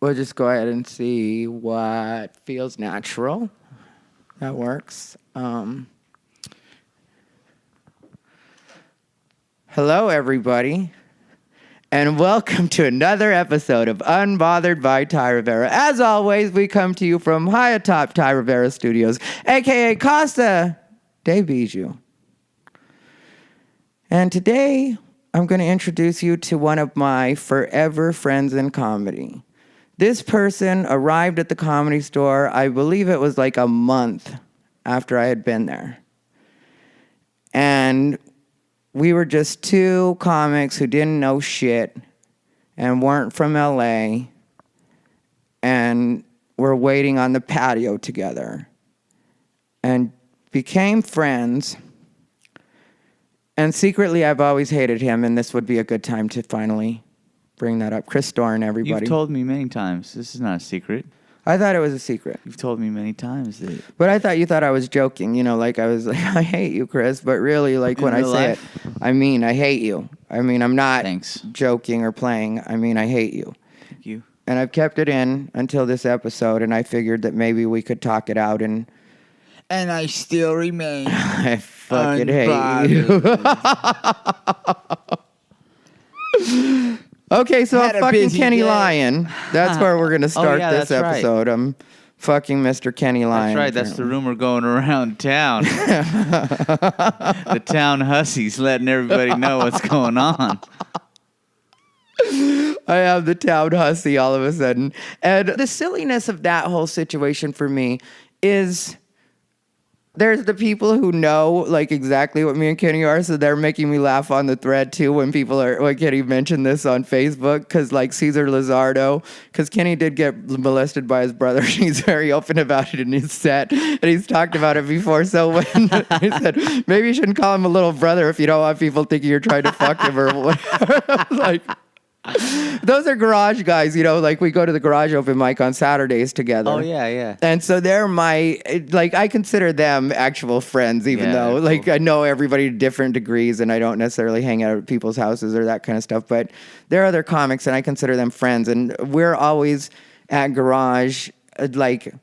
We'll just go ahead and see what feels natural. That works. Hello, everybody, and welcome to another episode of Unbothered by Ty Rivera. As always, we come to you from high atop Ty Rivera Studios, a.k.a. Costa de Bijou. And today, I'm going to introduce you to one of my forever friends in comedy. This person arrived at the Comedy Store, I believe it was like a month after I had been there. And we were just two comics who didn't know shit and weren't from LA and were waiting on the patio together and became friends. And secretly, I've always hated him, and this would be a good time to finally bring that up. Chris Storin, everybody. You've told me many times. This is not a secret. I thought it was a secret. You've told me many times that. But I thought you thought I was joking. You know, like I was like, I hate you, Chris. But really, like when I say it, I mean, I hate you. I mean, I'm not joking or playing. I mean, I hate you. Thank you. And I've kept it in until this episode, and I figured that maybe we could talk it out and... And I still remain I fucking hate you. Okay, so I'm fucking Kenny day. Lyon. That's where we're going to start this episode. Right. I'm fucking Mr. Kenny Lyon. That's right. That's the rumor going around town. The town hussies letting everybody know what's going on. I have the town hussy all of a sudden. And the silliness of that whole situation for me is... There's the people who know, like, exactly what me and Kenny are, so they're making me laugh on the thread, too, when people are, like, Kenny mentioned this on Facebook, because, like, Cesar Lizardo, because Kenny did get molested by his brother, he's very open about it in his set, and he's talked about it before, so when he said, maybe you shouldn't call him a little brother if you don't want people thinking you're trying to fuck him or whatever. Like... Those are garage guys, you know, like we go to the garage open mic on Saturdays together. Oh, yeah, yeah. And so they're like, I consider them actual friends, even though, like, cool. I know everybody to different degrees and I don't necessarily hang out at people's houses or that kind of stuff. But they're other comics and I consider them friends. And we're always at garage. Like,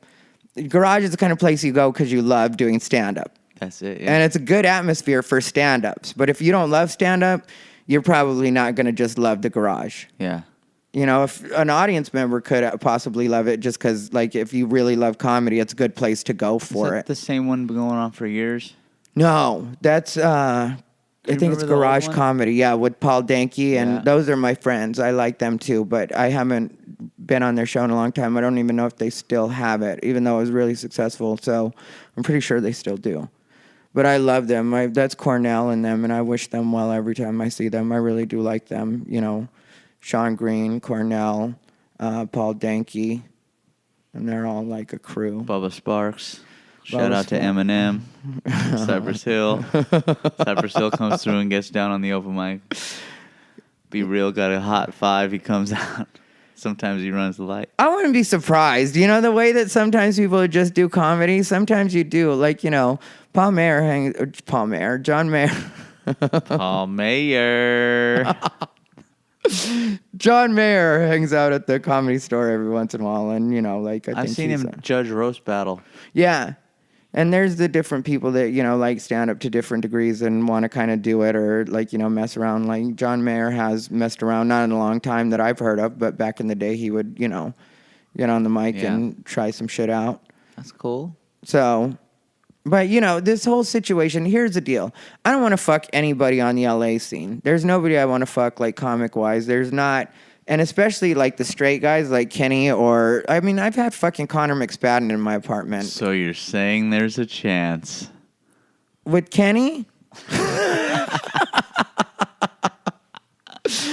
garage is the kind of place you go because you love doing stand-up. That's it, yeah. And it's a good atmosphere for stand-ups. But if you don't love stand-up, you're probably not going to just love the garage. Yeah. You know, if an audience member could possibly love it just because, like, if you really love comedy, it's a good place to go for it. The same one been going on for years? No, that's, I think it's Garage Comedy, yeah, with Paul Danke, and those are my friends. I like them too, but I haven't been on their show in a long time. I don't even know if they still have it, even though it was really successful, so I'm pretty sure they still do. But I love them. That's Cornell and them, and I wish them well every time I see them. I really do like them. You know, Sean Green, Cornell, Paul Danke, and they're all like a crew. Bubba Sparks. Shout out to Eminem. Cypress Hill. Cypress Hill comes through and gets down on the open mic. Be Real got a hot 5. He comes out. Sometimes he runs the light. I wouldn't be surprised. You know, the way that sometimes people just do comedy, sometimes you do. Like, you know, John Mayer. Paul Mayer. John Mayer hangs out at the Comedy Store every once in a while. And, you know, like, I've seen him judge roast battle. Yeah. And there's the different people that, you know, like stand up to different degrees and want to kind of do it or, like, you know, mess around. Like, John Mayer has messed around, not in a long time that I've heard of, but back in the day he would, you know, get on the mic and try some shit out. That's cool. So, but, you know, this whole situation, here's the deal. I don't want to fuck anybody on the LA scene. There's nobody I want to fuck, like, comic-wise. There's not... And especially, like, the straight guys like Kenny or... I mean, I've had fucking Connor McSpadden in my apartment. So you're saying there's a chance? With Kenny?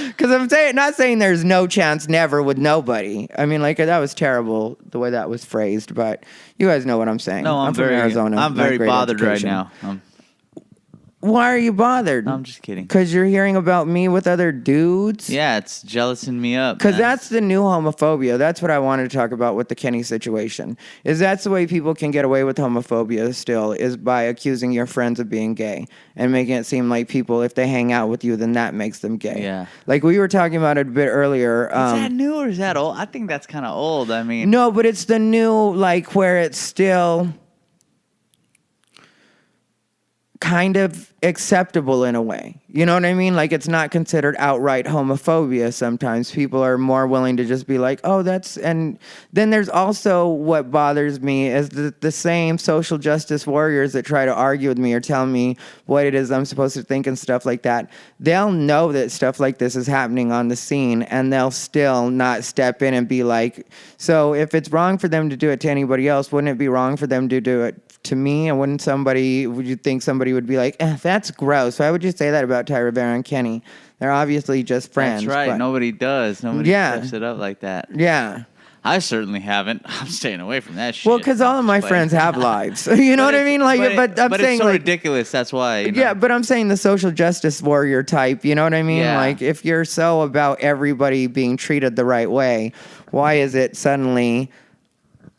Because I'm not saying there's no chance never with nobody. I mean, like, that was terrible, the way that was phrased. But you guys know what I'm saying. No, I'm from very, Arizona. I'm very bothered education. Right now. Why are you bothered? No, I'm just kidding. Because you're hearing about me with other dudes? Yeah, it's jealousing me up. Because that's the new homophobia. That's what I wanted to talk about with the Kenny situation. Is that's the way people can get away with homophobia still, is by accusing your friends of being gay and making it seem like people, if they hang out with you, then that makes them gay. Yeah. Like we were talking about it a bit earlier. Is that new or is that old? I think that's kind of old. I mean. No, but it's the new, like, where it's still kind of acceptable in a way. You know what I mean? Like, it's not considered outright homophobia sometimes. People are more willing to just be like, oh, that's... And then there's also what bothers me is the same social justice warriors that try to argue with me or tell me what it is I'm supposed to think and stuff like that. They'll know that stuff like this is happening on the scene, and they'll still not step in and be like... So if it's wrong for them to do it to anybody else, wouldn't it be wrong for them to do it to me? And would you think somebody would be like, that's gross. Why would you say that about Ty Rivera and Kenny? They're obviously just friends. That's right. But nobody does. Nobody steps it up like that. Yeah. I certainly haven't. I'm staying away from that shit. Well, because all of my friends have lives. You know what I mean? Like, but I'm saying, it's so like, ridiculous. That's why. You know? Yeah, but I'm saying the social justice warrior type. You know what I mean? Yeah. Like, if you're so about everybody being treated the right way, why is it suddenly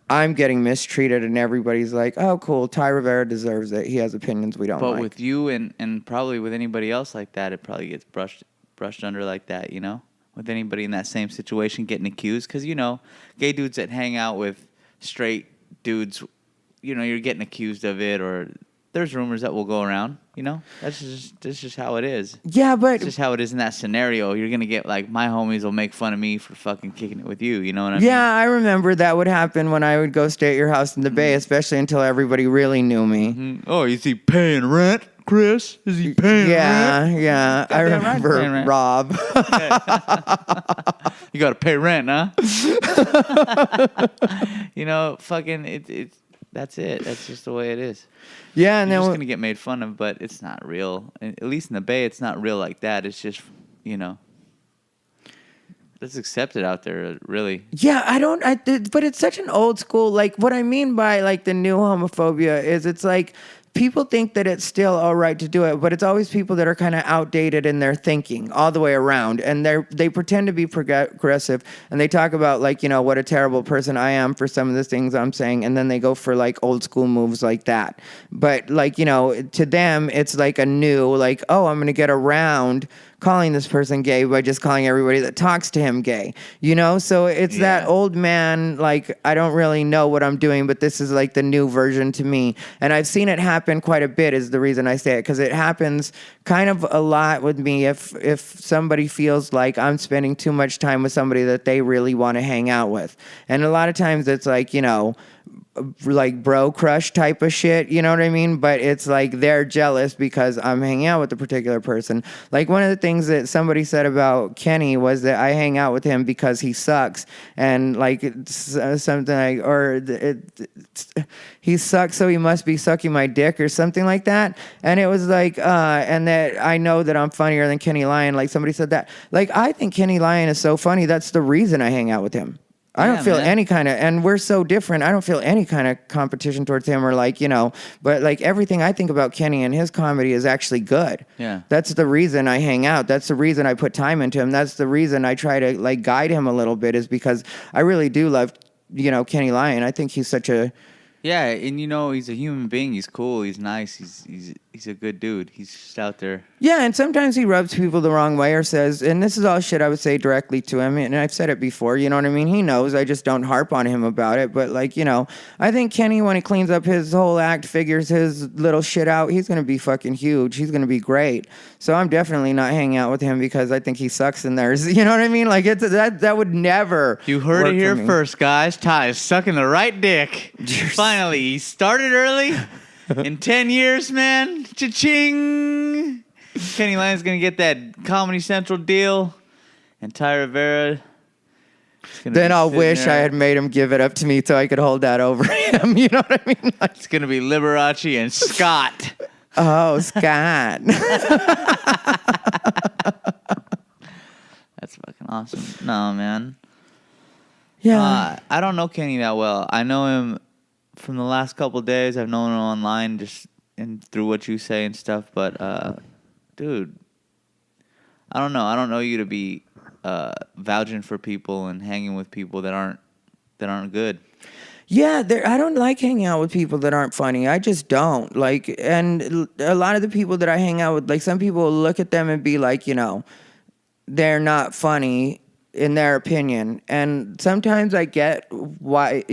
I'm getting mistreated and everybody's like, oh, cool, Ty Rivera deserves it. He has opinions we don't like. But with you and probably with anybody else like that, it probably gets brushed under like that, you know? With anybody in that same situation getting accused. Because, you know, gay dudes that hang out with straight dudes, you know, you're getting accused of it, or there's rumors that will go around, you know? That's just how it is. Yeah, but... It's just how it is in that scenario. You're going to get, like, my homies will make fun of me for fucking kicking it with you, you know what I mean? Yeah, I remember that would happen when I would go stay at your house in the Bay, especially until everybody really knew me. Mm-hmm. Oh, is he paying rent, Chris? Is he paying rent? Yeah. I remember Rob. You got to pay rent, huh? You know, fucking, it's that's it. That's just the way it is. Yeah, and you're then just gonna get made fun of, but it's not real. At least in the Bay, it's not real like that. It's just, you know, it's accepted out there, really. Yeah, but it's such an old school. Like, what I mean by like the new homophobia is it's like people think that it's still all right to do it, but it's always people that are kind of outdated in their thinking all the way around, and they pretend to be progressive, and they talk about like, you know, what a terrible person I am for some of the things I'm saying, and then they go for like old school moves like that. But like, you know, to them it's like a new, like, oh, I'm gonna get around calling this person gay by just calling everybody that talks to him gay, you know? So it's that old man, like, I don't really know what I'm doing, but this is like the new version to me. And I've seen it happen quite a bit is the reason I say it, because it happens kind of a lot with me if somebody feels like I'm spending too much time with somebody that they really want to hang out with. And a lot of times it's like, you know, like bro crush type of shit, you know what I mean? But it's like they're jealous because I'm hanging out with a particular person. Like one of the things that somebody said about Kenny was that I hang out with him because he sucks, and like something like, or he sucks so he must be sucking my dick or something like that. And it was like, and that I know that I'm funnier than Kenny Lyon. Like somebody said that. Like I think Kenny Lyon is so funny. That's the reason I hang out with him. I don't feel any kind of, and we're so different, I don't feel any kind of competition towards him or like, you know, but like everything I think about Kenny and his comedy is actually good. Yeah. That's the reason I hang out. That's the reason I put time into him. That's the reason I try to like guide him a little bit, is because I really do love, you know, Kenny Lyon. I think he's such a... Yeah, and you know, he's a human being. He's cool. He's nice. He's a good dude. He's just out there. Yeah, and sometimes he rubs people the wrong way or says, and this is all shit I would say directly to him, and I've said it before, you know what I mean? He knows, I just don't harp on him about it, but like, you know, I think Kenny, when he cleans up his whole act, figures his little shit out, he's going to be fucking huge. He's going to be great. So I'm definitely not hanging out with him because I think he sucks in there. You know what I mean? Like, that would never You heard work it here for me. first, guys. Ty is sucking the right dick. Finally, he started early. In 10 years, man. Cha-ching. Kenny Lyon's going to get that Comedy Central deal. And Ty Rivera. Then I'll wish I had made him give it up to me so I could hold that over him. You know what I mean? Like, it's going to be Liberace and Scott. oh, Scott. That's fucking awesome. No, man. Yeah. I don't know Kenny that well. I know him from the last couple of days. I've known him online, just and through what you say and stuff, but dude, I don't know. I don't know you to be vouching for people and hanging with people that aren't good. Yeah, I don't like hanging out with people that aren't funny. I just don't. Like, and a lot of the people that I hang out with, like, some people will look at them and be like, they're not funny in their opinion. And sometimes I get why,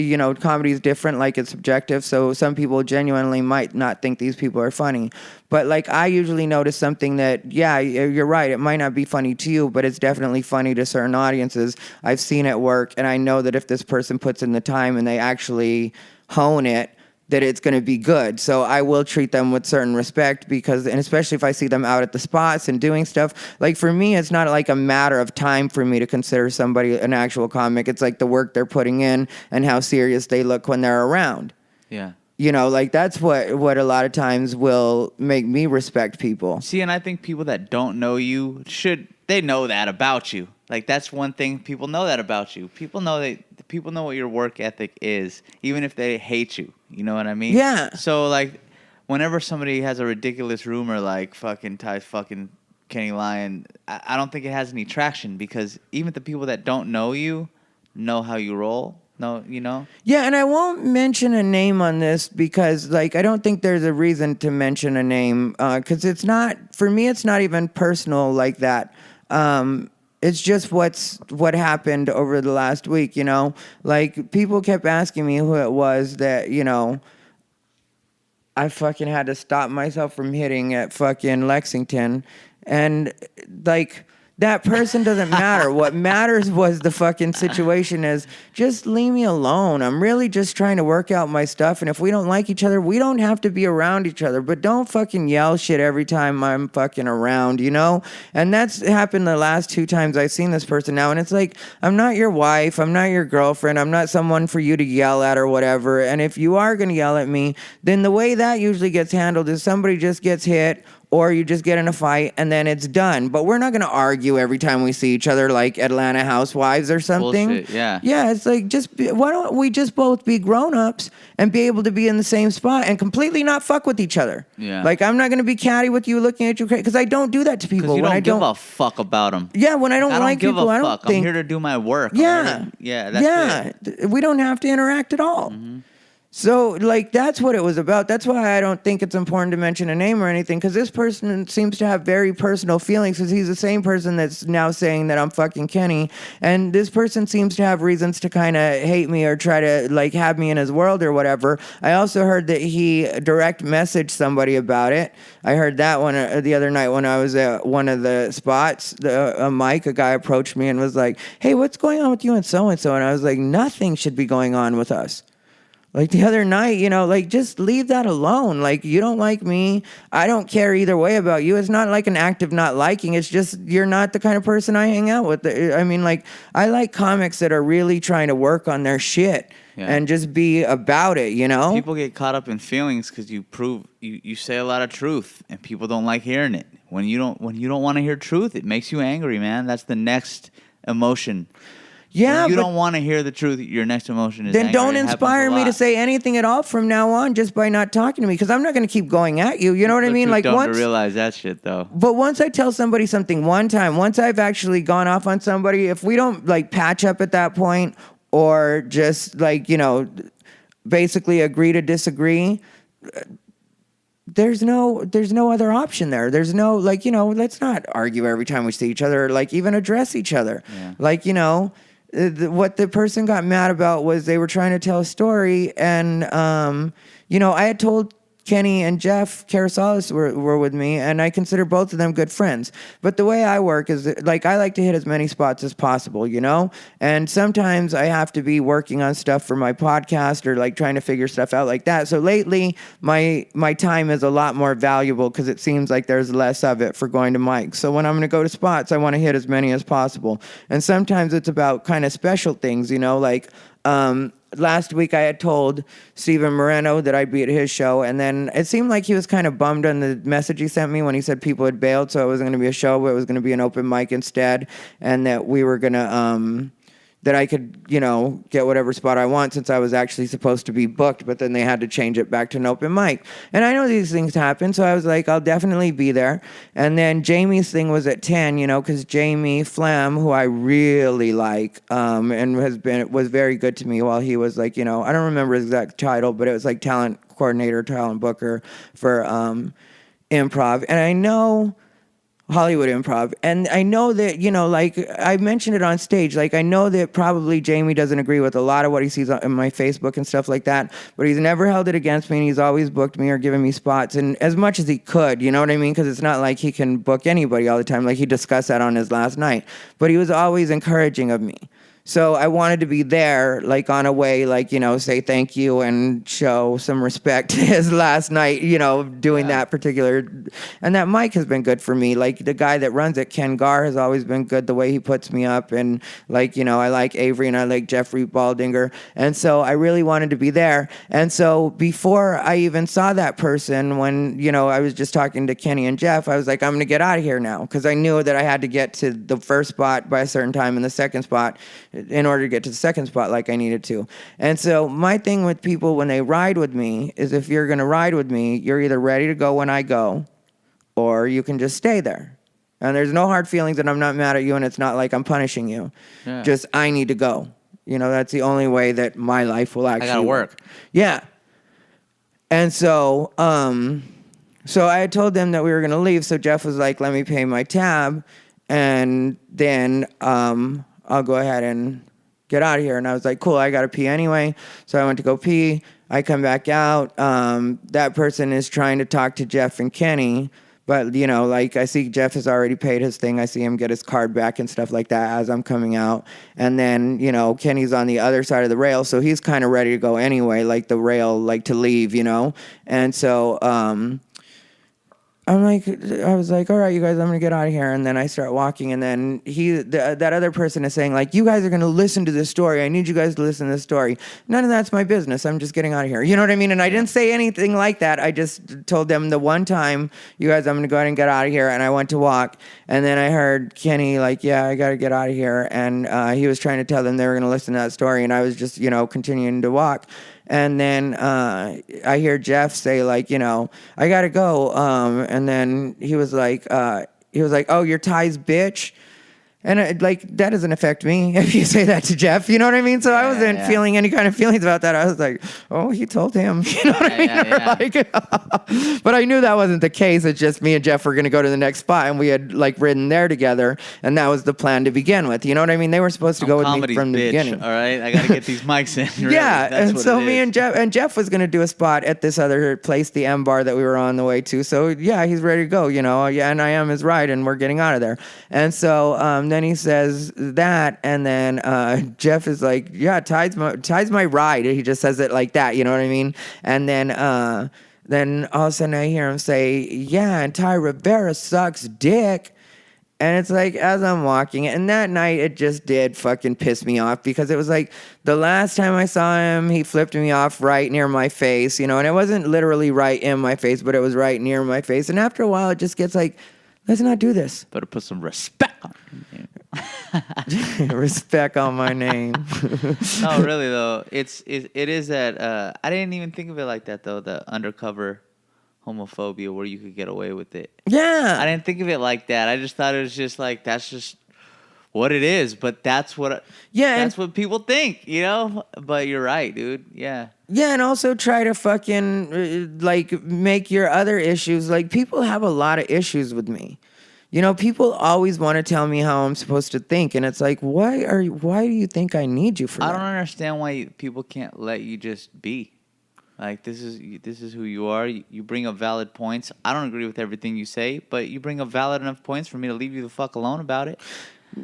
comedy is different, like it's subjective. So some people genuinely might not think these people are funny. But like I usually notice something that, yeah, you're right. It might not be funny to you, but it's definitely funny to certain audiences. I've seen it work. And I know that if this person puts in the time and they actually hone it, that it's going to be good. So I will treat them with certain respect and especially if I see them out at the spots and doing stuff. Like for me, it's not like a matter of time for me to consider somebody an actual comic. It's like the work they're putting in and how serious they look when they're around. Yeah. Like that's what a lot of times will make me respect people. See, and I think people that don't know you they know that about you. Like that's one thing, people know that about you. People know what your work ethic is, even if they hate you. You know what I mean? Yeah. So like, whenever somebody has a ridiculous rumor like fucking Kenny Lyon, I don't think it has any traction because even the people that don't know you know how you roll. No, Yeah, and I won't mention a name on this because, like, I don't think there's a reason to mention a name because for me, it's not even personal like that. It's just what happened over the last week, Like, people kept asking me who it was that, I fucking had to stop myself from hitting at fucking Lexington. And, like, that person doesn't matter. What matters was the fucking situation is just leave me alone. I'm really just trying to work out my stuff. And if we don't like each other, we don't have to be around each other. But don't fucking yell shit every time I'm fucking around, And that's happened the last 2 times I've seen this person now. And it's like, I'm not your wife. I'm not your girlfriend. I'm not someone for you to yell at or whatever. And if you are going to yell at me, then the way that usually gets handled is somebody just gets hit or you just get in a fight and then it's done. But we're not going to argue every time we see each other like Atlanta Housewives or something. Bullshit, yeah. Yeah, it's like, why don't we just both be grown-ups and be able to be in the same spot and completely not fuck with each other? Yeah. Like, I'm not going to be catty with you looking at you crazy because I don't do that to people. Because you don't give a fuck about them. Yeah, when I don't like people, I don't think... I'm here to do my work. Yeah. That's it. We don't have to interact at all. Mm-hmm. So, like, that's what it was about. That's why I don't think it's important to mention a name or anything, because this person seems to have very personal feelings, because he's the same person that's now saying that I'm fucking Kenny, and this person seems to have reasons to kind of hate me or try to, like, have me in his world or whatever. I also heard that he direct messaged somebody about it. I heard that one the other night when I was at one of the spots. A guy approached me and was like, hey, what's going on with you and so-and-so? And I was like, nothing should be going on with us. Like the other night, like just leave that alone. Like you don't like me. I don't care either way about you. It's not like an act of not liking. It's just you're not the kind of person I hang out with. I mean, like I like comics that are really trying to work on their shit and just be about it, People get caught up in feelings because you say a lot of truth and people don't like hearing it. When you don't want to hear truth, it makes you angry, man. That's the next emotion. Yeah, when you don't want to hear the truth, your next emotion is then anger. don't inspire me to say anything at all from now on just by not talking to me, because I'm not going to keep going at you. You know what I mean? Like once to realize that shit though. But once I tell somebody something one time, once I've actually gone off on somebody, if we don't like patch up at that point or just like basically agree to disagree. There's no other option there. There's no let's not argue every time we see each other, or like even address each other. Yeah. Like what the person got mad about was they were trying to tell a story, and I had told Kenny and Jeff Carasalis were with me, and I consider both of them good friends. But the way I work is like I like to hit as many spots as possible, and sometimes I have to be working on stuff for my podcast or like trying to figure stuff out like that. So lately my time is a lot more valuable because it seems like there's less of it for going to mics. So when I'm going to go to spots, I want to hit as many as possible. And sometimes it's about kind of special things, last week I had told Steven Moreno that I'd be at his show, and then it seemed like he was kind of bummed on the message he sent me when he said people had bailed, so it wasn't going to be a show, but it was going to be an open mic instead, and that we were going to, that I could, get whatever spot I want since I was actually supposed to be booked, but then they had to change it back to an open mic. And I know these things happen, so I was like, I'll definitely be there. And then Jamie's thing was at 10, because Jamie Flam, who I really like, and was very good to me while he was like, I don't remember his exact title, but it was like talent coordinator, talent booker for improv. And I know Hollywood Improv. And I know that, like I mentioned it on stage, like I know that probably Jamie doesn't agree with a lot of what he sees on my Facebook and stuff like that, but he's never held it against me, and he's always booked me or given me spots, and as much as he could, you know what I mean? Because it's not like he can book anybody all the time. Like he discussed that on his last night, but he was always encouraging of me. So I wanted to be there, like on a way, like, say thank you and show some respect to his last night, doing that particular. And that mic has been good for me. Like the guy that runs it, Ken Garr, has always been good the way he puts me up. And like, I like Avery and I like Jeffrey Baldinger. And so I really wanted to be there. And so before I even saw that person, when, I was just talking to Kenny and Jeff, I was like, I'm going to get out of here now. Because I knew that I had to get to the first spot by a certain time and the second spot in order to get to the second spot like I needed to. And so my thing with people when they ride with me is if you're going to ride with me, you're either ready to go when I go or you can just stay there. And there's no hard feelings and I'm not mad at you and it's not like I'm punishing you. Yeah. Just I need to go. That's the only way that my life will actually I got to work. Yeah. And so so I had told them that we were going to leave. So Jeff was like, let me pay my tab and then I'll go ahead and get out of here. And I was like, cool, I got to pee anyway. So I went to go pee. I come back out. That person is trying to talk to Jeff and Kenny. But, like I see Jeff has already paid his thing. I see him get his card back and stuff like that as I'm coming out. And then, Kenny's on the other side of the rail. So he's kind of ready to go anyway, like the rail, like to leave, And so I was like, all right, you guys, I'm going to get out of here. And then I start walking. And then that other person is saying, like, you guys are going to listen to this story. I need you guys to listen to this story. None of that's my business. I'm just getting out of here. You know what I mean? And I didn't say anything like that. I just told them the one time, you guys, I'm going to go ahead and get out of here. And I went to walk. And then I heard Kenny like, yeah, I got to get out of here. And he was trying to tell them they were going to listen to that story. And I was just, continuing to walk. And then I hear Jeff say, like, I got to go. And then he was like, oh, you're Ty's bitch. And that doesn't affect me if you say that to Jeff. You know what I mean? So I wasn't feeling any kind of feelings about that. I was like, oh, he told him. You know what I mean? But I knew that wasn't the case. It's just me and Jeff were going to go to the next spot. And we had ridden there together. And that was the plan to begin with. You know what I mean? They were supposed to go with me from the beginning. All right? I got to get these mics in. Really. Yeah. And so me and Jeff was going to do a spot at this other place, the M Bar that we were on the way to. So yeah, he's ready to go, Yeah, and I am his ride and we're getting out of there. And so then he says that, and then Jeff is like, yeah, Ty's my ride. He just says it like that, you know what I mean? And then all of a sudden I hear him say, yeah, and Ty Rivera sucks dick. And it's like, as I'm walking, and that night it just did fucking piss me off because it was like the last time I saw him, he flipped me off right near my face, and it wasn't literally right in my face, but it was right near my face. And after a while, it just gets like, let's not do this. Better put some respect on your name. Respect on my name. No, really though, it is that I didn't even think of it like that though. The undercover homophobia where you could get away with it. Yeah, I didn't think of it like that. I just thought it was just like that's just what it is. But that's what that's what people think, But you're right, dude. Yeah. Yeah, and also try to fucking make your other issues people have a lot of issues with me. People always want to tell me how I'm supposed to think, and it's like, why do you think I need you for that? I don't understand why people can't let you just be. Like this is who you are. You bring up valid points. I don't agree with everything you say, but you bring up valid enough points for me to leave you the fuck alone about it.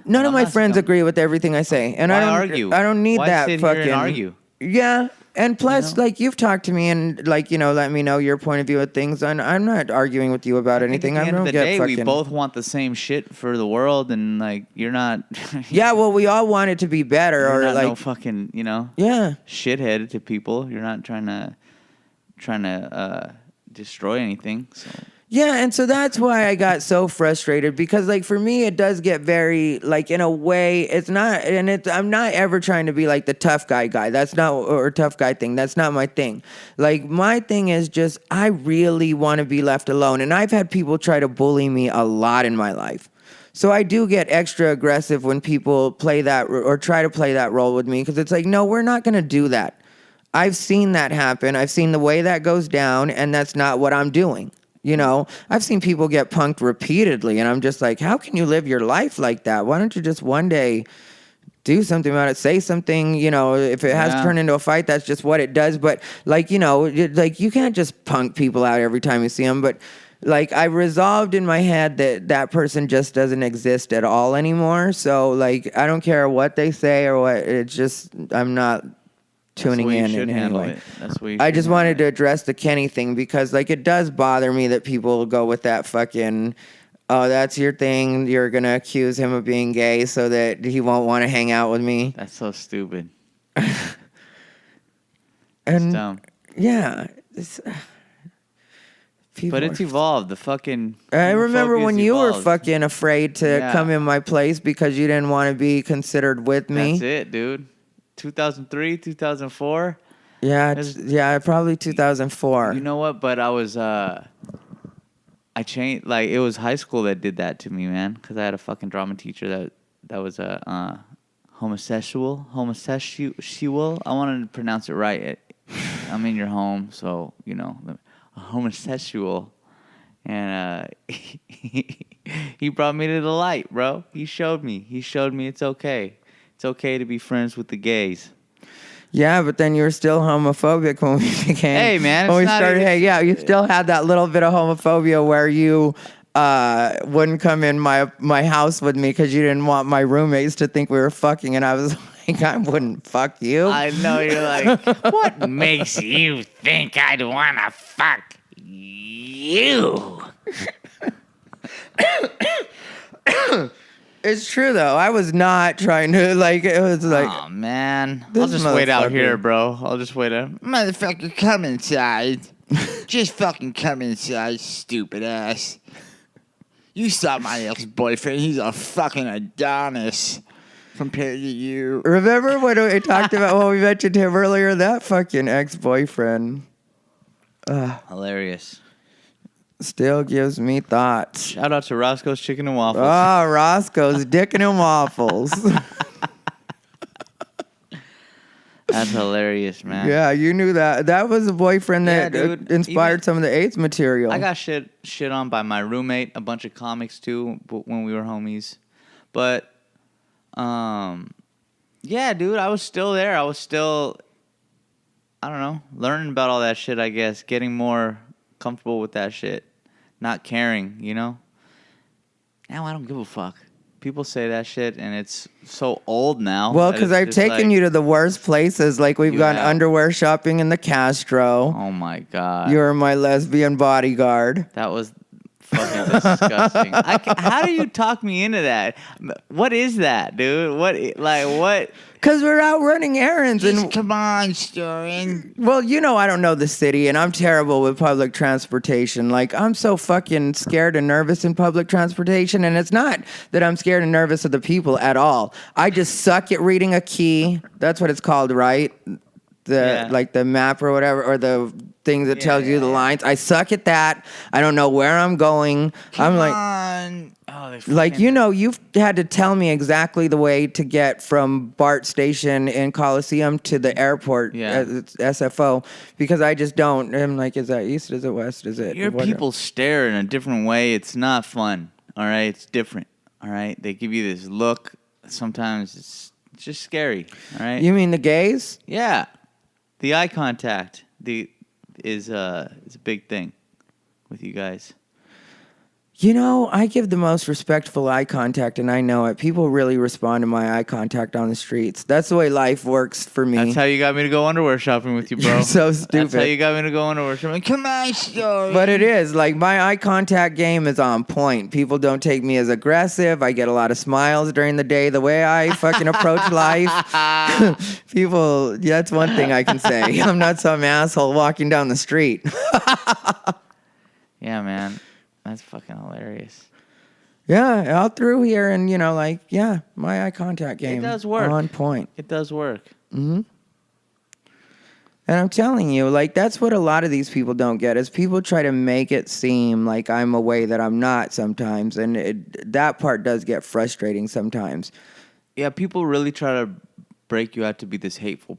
None of my friends agree with everything I say, and I don't argue. I don't need why that sit fucking here and argue. Yeah. And plus, you've talked to me and, let me know your point of view of things. And I'm not arguing with you about anything. At the end of the day, we both want the same shit for the world, and, you're not... Yeah, well, we all want it to be better. You're or not no fucking, Yeah. shithead to people. You're not trying to destroy anything, so... Yeah, and so that's why I got so frustrated because, like, for me, it does get very, like, in a way, it's not, and I'm not ever trying to be like the tough guy. That's not, or tough guy thing. That's not my thing. Like, my thing is just, I really want to be left alone. And I've had people try to bully me a lot in my life. So I do get extra aggressive when people play that or try to play that role with me because it's like, no, we're not going to do that. I've seen that happen. I've seen the way that goes down, and that's not what I'm doing. You know, I've seen people get punked repeatedly, and I'm just like, how can you live your life like that? Why don't you just one day do something about it, say something, you know, if it has to turn into a fight, that's just what it does. But, like, you know, like, you can't just punk people out every time you see them. But, like, I resolved in my head that that person just doesn't exist at all anymore. So, like, I don't care what they say or what, it's just, I'm not tuning in any way. That's what I just wanted to address the Kenny thing because, like, it does bother me that people go with that fucking, oh, that's your thing. You're going to accuse him of being gay so that he won't want to hang out with me. That's so stupid. And it's dumb. Yeah. But it's evolved. The fucking. I remember when you were evolved. fucking afraid to come in my place because you didn't want to be considered with me. That's it, dude. 2003, 2004. Yeah, probably 2004. You know what? But I was, I changed. Like, it was high school that did that to me, man. Because I had a fucking drama teacher that was a homosexual. I wanted to pronounce it right. I'm in your home, so you know, a homosexual, and he brought me to the light, bro. He showed me it's okay. It's okay to be friends with the gays. Yeah, but then you were still homophobic when we became. Hey, man, when we started. Hey, yeah, you still had that little bit of homophobia where you wouldn't come in my house with me because you didn't want my roommates to think we were fucking, and I was like, I wouldn't fuck you. I know, you're like, what makes you think I'd want to fuck you? It's true though. I was not trying to like. It was like, oh man, I'll just wait out here, bro. I'll just wait out. Motherfucker, come inside. Just fucking come inside, stupid ass. You saw my ex-boyfriend. He's a fucking Adonis compared to you. Remember when we talked about when we mentioned him earlier? That fucking ex-boyfriend. Hilarious. Still gives me thoughts. Shout out to Roscoe's Chicken and Waffles. Oh, Roscoe's Dickin' and Waffles. That's hilarious, man. Yeah, you knew that. That was a boyfriend that inspired some of the AIDS material. I got shit on by my roommate, a bunch of comics too, when we were homies. But, yeah, dude, I was still there. I was still, I don't know, learning about all that shit, I guess, getting more comfortable with that shit. Not caring, you know? Now I don't give a fuck. People say that shit, and it's so old now. Well, because I've taken you to the worst places. Like, we've gone underwear shopping in the Castro. Oh, my God. You're my lesbian bodyguard. That was fucking disgusting. How do you talk me into that? What is that, dude? What? Because we're out running errands. Just come on, Storin. Well, you know I don't know the city, and I'm terrible with public transportation. Like, I'm so fucking scared and nervous in public transportation, and it's not that I'm scared and nervous of the people at all. I just suck at reading a key. That's what it's called, right? Like the map or whatever, or the thing that tells you the lines. I suck at that. I don't know where I'm going. Come I'm on. Like, you know, you've had to tell me exactly the way to get from BART station in Coliseum to the airport, SFO, because I just don't. I'm like, is that east? Is it west? Is it? Your people stare in a different way. It's not fun. All right, it's different. All right, they give you this look. Sometimes it's just scary. All right. You mean the gays? Yeah, the eye contact is a big thing with you guys. You know, I give the most respectful eye contact, and I know it. People really respond to my eye contact on the streets. That's the way life works for me. That's how you got me to go underwear shopping with you, bro. You're so stupid. That's how you got me to go underwear shopping. Come on, Storin. But it is. Like, my eye contact game is on point. People don't take me as aggressive. I get a lot of smiles during the day. The way I fucking approach life. People, that's one thing I can say. I'm not some asshole walking down the street. Yeah, man. That's fucking hilarious. Yeah, all through here, and my eye contact game. It does work. On point. It does work. Mm-hmm. And I'm telling you, like, that's what a lot of these people don't get, is people try to make it seem like I'm a way that I'm not sometimes. And that part does get frustrating sometimes. Yeah, people really try to break you out to be this hateful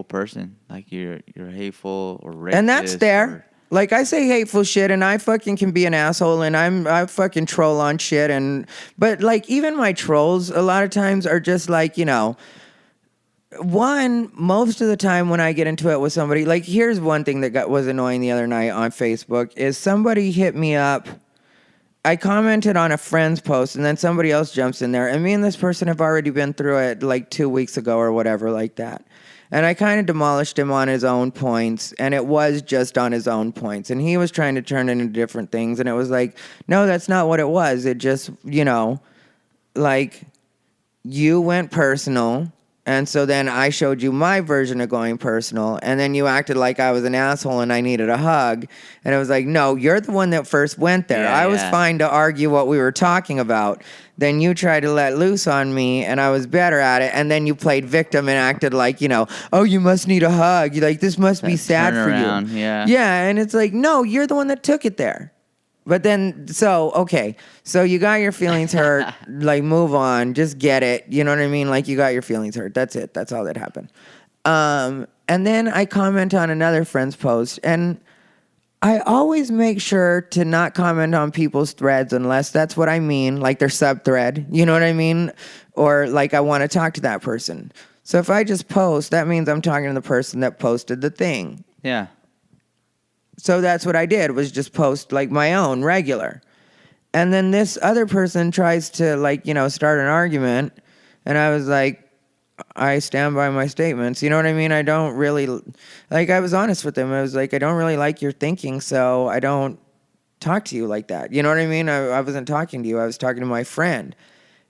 person. Like you're hateful or racist. And that's there. Like, I say hateful shit, and I fucking can be an asshole, and I fucking troll on shit. But, like, even my trolls a lot of times are just like, most of the time when I get into it with somebody, like, here's one thing that was annoying the other night on Facebook, is somebody hit me up. I commented on a friend's post, and then somebody else jumps in there, and me and this person have already been through it like 2 weeks ago or whatever like that. And I kind of demolished him on his own points, and it was just on his own points. And he was trying to turn it into different things, and it was like, no, that's not what it was. It just, like, you went personal. And so then I showed you my version of going personal, and then you acted like I was an asshole and I needed a hug. And it was like, no, you're the one that first went there. Yeah, I was fine to argue what we were talking about. Then you tried to let loose on me, and I was better at it. And then you played victim and acted like, oh, you must need a hug. You're like, this must be sad for you. Yeah. Yeah, and it's like, no, you're the one that took it there. But then, so you got your feelings hurt, like, move on, just get it, you know what I mean? Like, you got your feelings hurt, that's it, that's all that happened. And then I comment on another friend's post, and I always make sure to not comment on people's threads unless that's what I mean, like their sub-thread, you know what I mean? Or, like, I want to talk to that person. So if I just post, that means I'm talking to the person that posted the thing. Yeah. So that's what I did, was just post, like, my own regular. And then this other person tries to, like, start an argument. And I was like, I stand by my statements. You know what I mean? I don't really, like, I was honest with them. I was like, I don't really like your thinking, so I don't talk to you like that. You know what I mean? I wasn't talking to you. I was talking to my friend.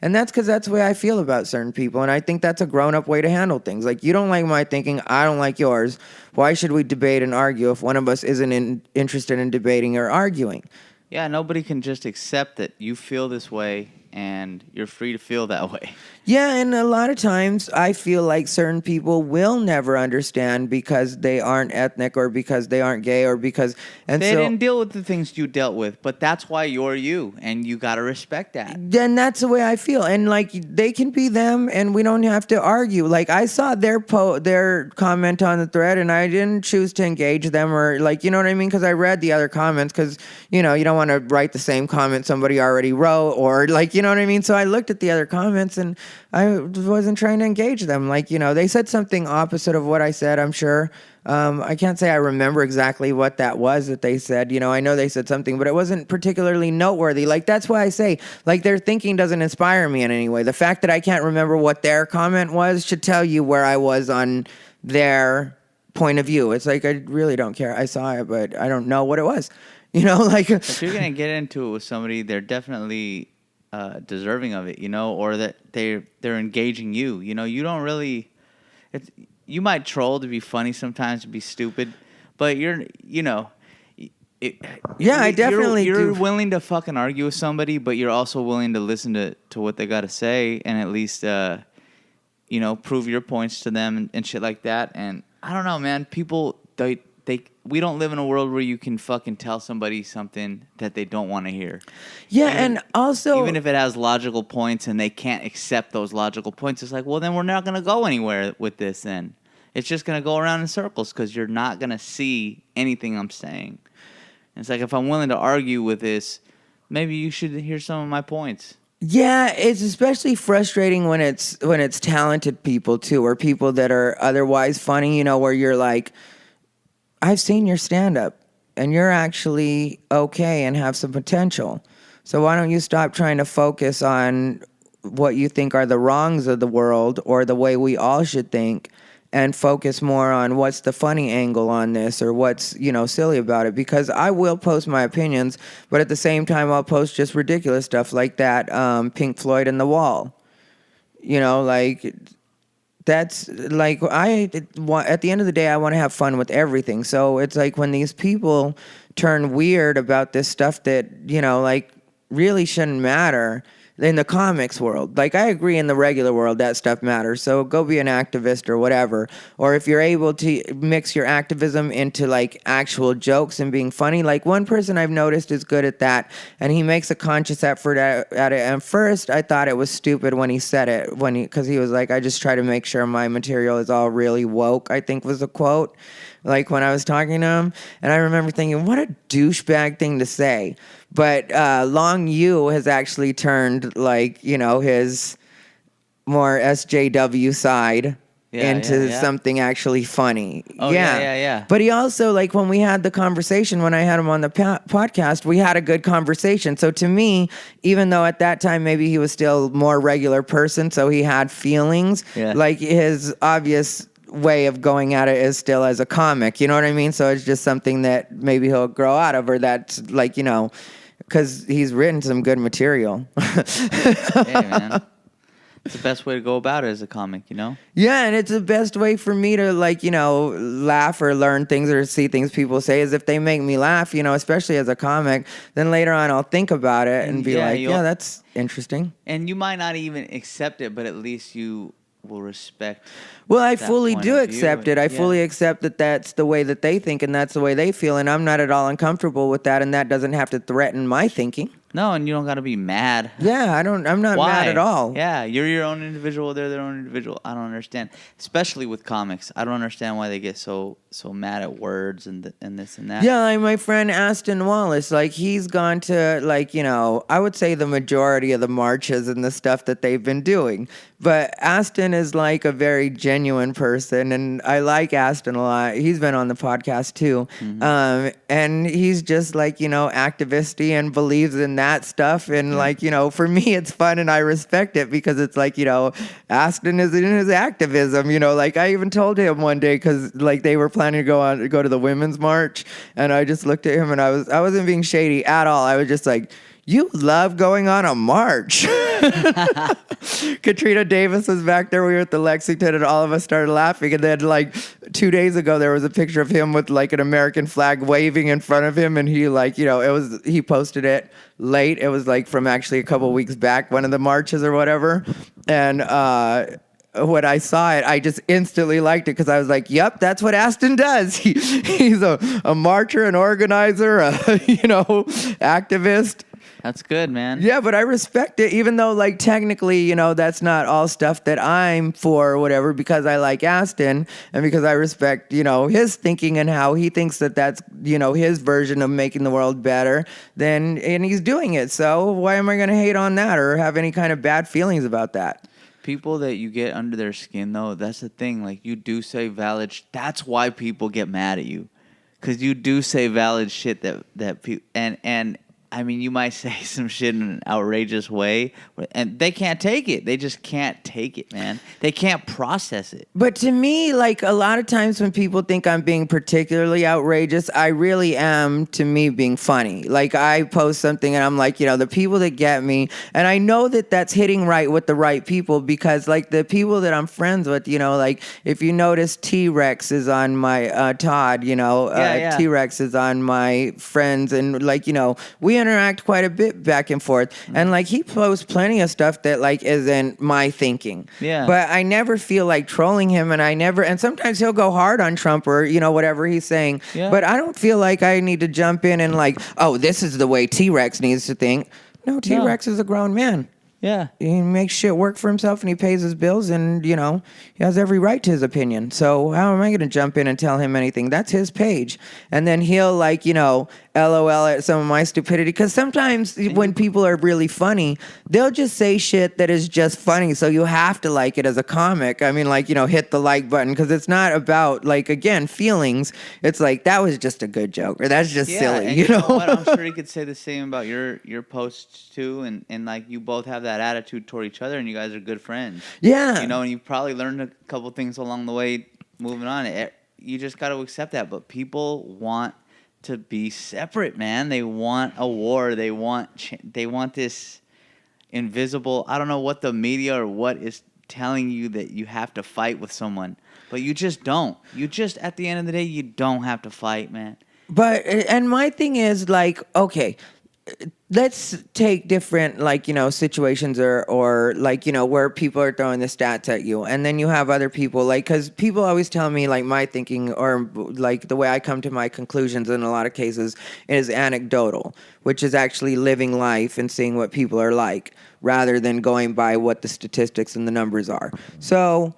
And that's because that's the way I feel about certain people. And I think that's a grown-up way to handle things. Like, you don't like my thinking, I don't like yours. Why should we debate and argue if one of us isn't interested in debating or arguing? Yeah, nobody can just accept that you feel this way and you're free to feel that way. Yeah, and a lot of times I feel like certain people will never understand because they aren't ethnic or because they aren't gay or because... And they didn't deal with the things you dealt with, but that's why you're you, and you got to respect that. Then that's the way I feel. And, like, they can be them, and we don't have to argue. Like, I saw their comment on the thread, and I didn't choose to engage them or, like, you know what I mean? Because I read the other comments because, you don't want to write the same comment somebody already wrote or, like, you know what I mean? So I looked at the other comments, and I wasn't trying to engage them. Like, they said something opposite of what I said, I'm sure. I can't say I remember exactly what that was that they said. I know they said something, but it wasn't particularly noteworthy. Like, that's why I say, like, their thinking doesn't inspire me in any way. The fact that I can't remember what their comment was should tell you where I was on their point of view. It's like, I really don't care. I saw it, but I don't know what it was. Like... If you're going to get into it with somebody, they're definitely... deserving of it, or that they're engaging you. You don't really. You might troll to be funny sometimes, to be stupid, but you're. I definitely You're do. willing to fucking argue with somebody, but you're also willing to listen to what they got to say and at least prove your points to them and shit like that. And I don't know, man. People we don't live in a world where you can fucking tell somebody something that they don't want to hear. Yeah, and also... Even if it has logical points and they can't accept those logical points, it's like, well, then we're not going to go anywhere with this then. It's just going to go around in circles because you're not going to see anything I'm saying. And it's like, if I'm willing to argue with this, maybe you should hear some of my points. Yeah, it's especially frustrating when it's talented people, too, or people that are otherwise funny, where you're like... I've seen your stand-up, and you're actually okay and have some potential. So why don't you stop trying to focus on what you think are the wrongs of the world or the way we all should think and focus more on what's the funny angle on this or what's, silly about it. Because I will post my opinions, but at the same time, I'll post just ridiculous stuff like that Pink Floyd and The Wall. Like... That's like, at the end of the day, I want to have fun with everything. So it's like when these people turn weird about this stuff that, you know, like really shouldn't matter in the comics world. Like, I agree in the regular world that stuff matters. So go be an activist or whatever. Or if you're able to mix your activism into like actual jokes and being funny. Like, one person I've noticed is good at that, and he makes a conscious effort at it. And first, I thought it was stupid when he said it, because he was like, I just try to make sure my material is all really woke, I think was a quote. Like, when I was talking to him, and I remember thinking, what a douchebag thing to say. But Long Yu has actually turned, like, you know, his more SJW side into something actually funny. Oh, yeah. But he also, like, when we had the conversation, when I had him on the podcast, we had a good conversation. So to me, even though at that time maybe he was still more regular person, so he had feelings, like his obvious way of going at it is still as a comic, you know what I mean? So it's just something that maybe he'll grow out of, or that's like, you know, because he's written some good material. Hey, man. It's the best way to go about it as a comic, you know? Yeah, and it's the best way for me to, like, you know, laugh or learn things or see things people say is if they make me laugh, you know, especially as a comic. Then later on I'll think about it and be like, yeah, that's interesting. And you might not even accept it, but at least you will respect. Well, I fully do accept it. I fully accept that that's the way that they think and that's the way they feel, and I'm not at all uncomfortable with that, and that doesn't have to threaten my thinking. No, and you don't got to be mad. Yeah, I'm not mad at all. Yeah, you're your own individual. They're their own individual. I don't understand, especially with comics. I don't understand why they get so mad at words and this and that. Yeah, like my friend Aston Wallace, like he's gone to, like, you know, I would say the majority of the marches and the stuff that they've been doing. But Aston is like a very genuine person, and I like Aston a lot. He's been on the podcast too. Mm-hmm. And he's just like, you know, activisty and believes in that stuff. And like, you know, for me, it's fun and I respect it because it's like, you know, Aston is in his activism, you know, like I even told him one day because like they were planning to go to the women's march, and I just looked at him and I wasn't being shady at all. I was just like, you love going on a march. Katrina Davis was back there. We were at the Lexington, and all of us started laughing. And then, like, 2 days ago, there was a picture of him with, like, an American flag waving in front of him. And he, like, you know, he posted it late. It was, like, from actually a couple weeks back, one of the marches or whatever. And when I saw it, I just instantly liked it because I was like, yep, that's what Aston does. He's a marcher, an organizer, you know, activist. That's good, man. Yeah, but I respect it, even though, like, technically, you know, that's not all stuff that I'm for or whatever, because I like Aston and because I respect, you know, his thinking and how he thinks that that's, you know, his version of making the world better, and he's doing it. So why am I going to hate on that or have any kind of bad feelings about that? People that you get under their skin, though, that's the thing. Like, you do say valid that's why people get mad at you. Because you do say valid shit that people... And I mean, you might say some shit in an outrageous way, and they can't take it. They just can't take it, man. They can't process it. But to me, like, a lot of times when people think I'm being particularly outrageous, I really am, to me, being funny. Like, I post something and I'm like, you know, the people that get me, and I know that that's hitting right with the right people because, like, the people that I'm friends with, you know, like, if you notice, T-Rex is on my, Todd, you know, T-Rex is on my friends, and, like, you know, we interact quite a bit back and forth, and like he posts plenty of stuff that like isn't my thinking. Yeah. But I never feel like trolling him, and sometimes he'll go hard on Trump or, you know, whatever he's saying. Yeah. But I don't feel like I need to jump in and like, oh, this is the way T-Rex needs to think. No, T-Rex is a grown man. Yeah. He makes shit work for himself and he pays his bills, and, you know, he has every right to his opinion. So how am I going to jump in and tell him anything? That's his page. And then he'll, like, you know, LOL at some of my stupidity. Because sometimes when people are really funny, they'll just say shit that is just funny. So you have to like it as a comic. I mean, like, you know, hit the like button. Because it's not about, like, again, feelings. It's like, that was just a good joke. Or that's just silly, and you know? What? I'm sure he could say the same about your posts, too. And like, you both have that attitude toward each other, and you guys are good friends. Yeah. You know, and you probably learned a couple things along the way moving on. You just got to accept that. But people want to be separate, man. They want a war. They want this invisible... I don't know what the media or what is telling you that you have to fight with someone. But you just don't. You just, at the end of the day, you don't have to fight, man. But and my thing is like, okay, let's take different like situations or like where people are throwing the stats at you, and then you have other people like, because people always tell me like my thinking or like the way I come to my conclusions in a lot of cases is anecdotal, which is actually living life and seeing what people are like rather than going by what the statistics and the numbers are. So